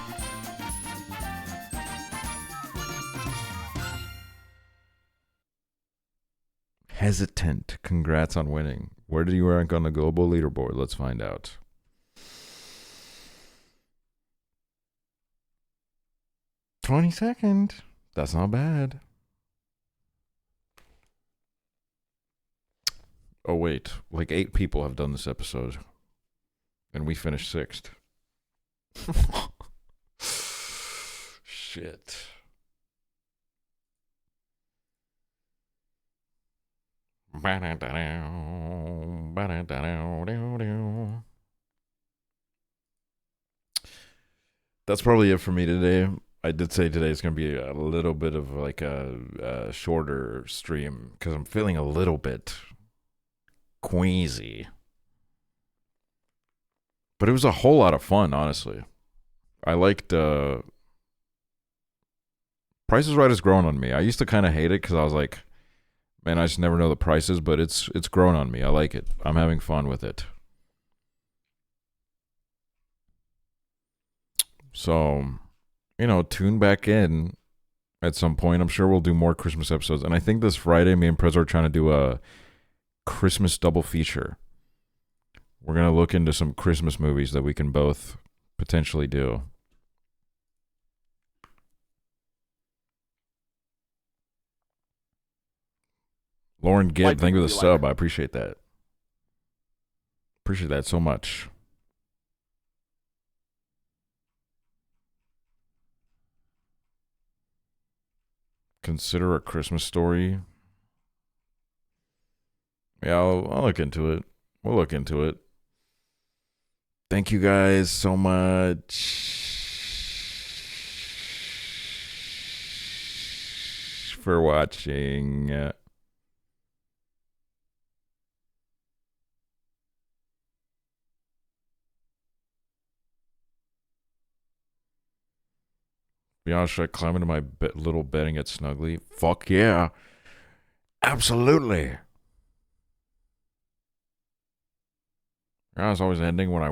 Hesitant. Congrats on winning. Where did you rank on the global leaderboard? Let's find out. $20. That's not bad. Oh, wait. Like 8 people have done this episode. And we finished 6th. Shit. That's probably it for me today. I did say today is going to be a little bit of like a shorter stream because I'm feeling a little bit queasy. But it was a whole lot of fun, honestly. I liked Price is Right has grown on me. I used to kind of hate it because I was like, man, I just never know the prices, but it's grown on me. I like it. I'm having fun with it. So, you know, tune back in at some point. I'm sure we'll do more Christmas episodes. And I think this Friday, me and Prez are trying to do a Christmas double feature. We're going to look into some Christmas movies that we can both potentially do. Lauren Gibb, thank you for the sub. I appreciate that. Appreciate that so much. Consider A Christmas Story. Yeah, I'll look into it. We'll look into it. Thank you guys so much for watching. Be honest, should I climb into my little bed and get snuggly? Fuck yeah. Absolutely. I was always ending when I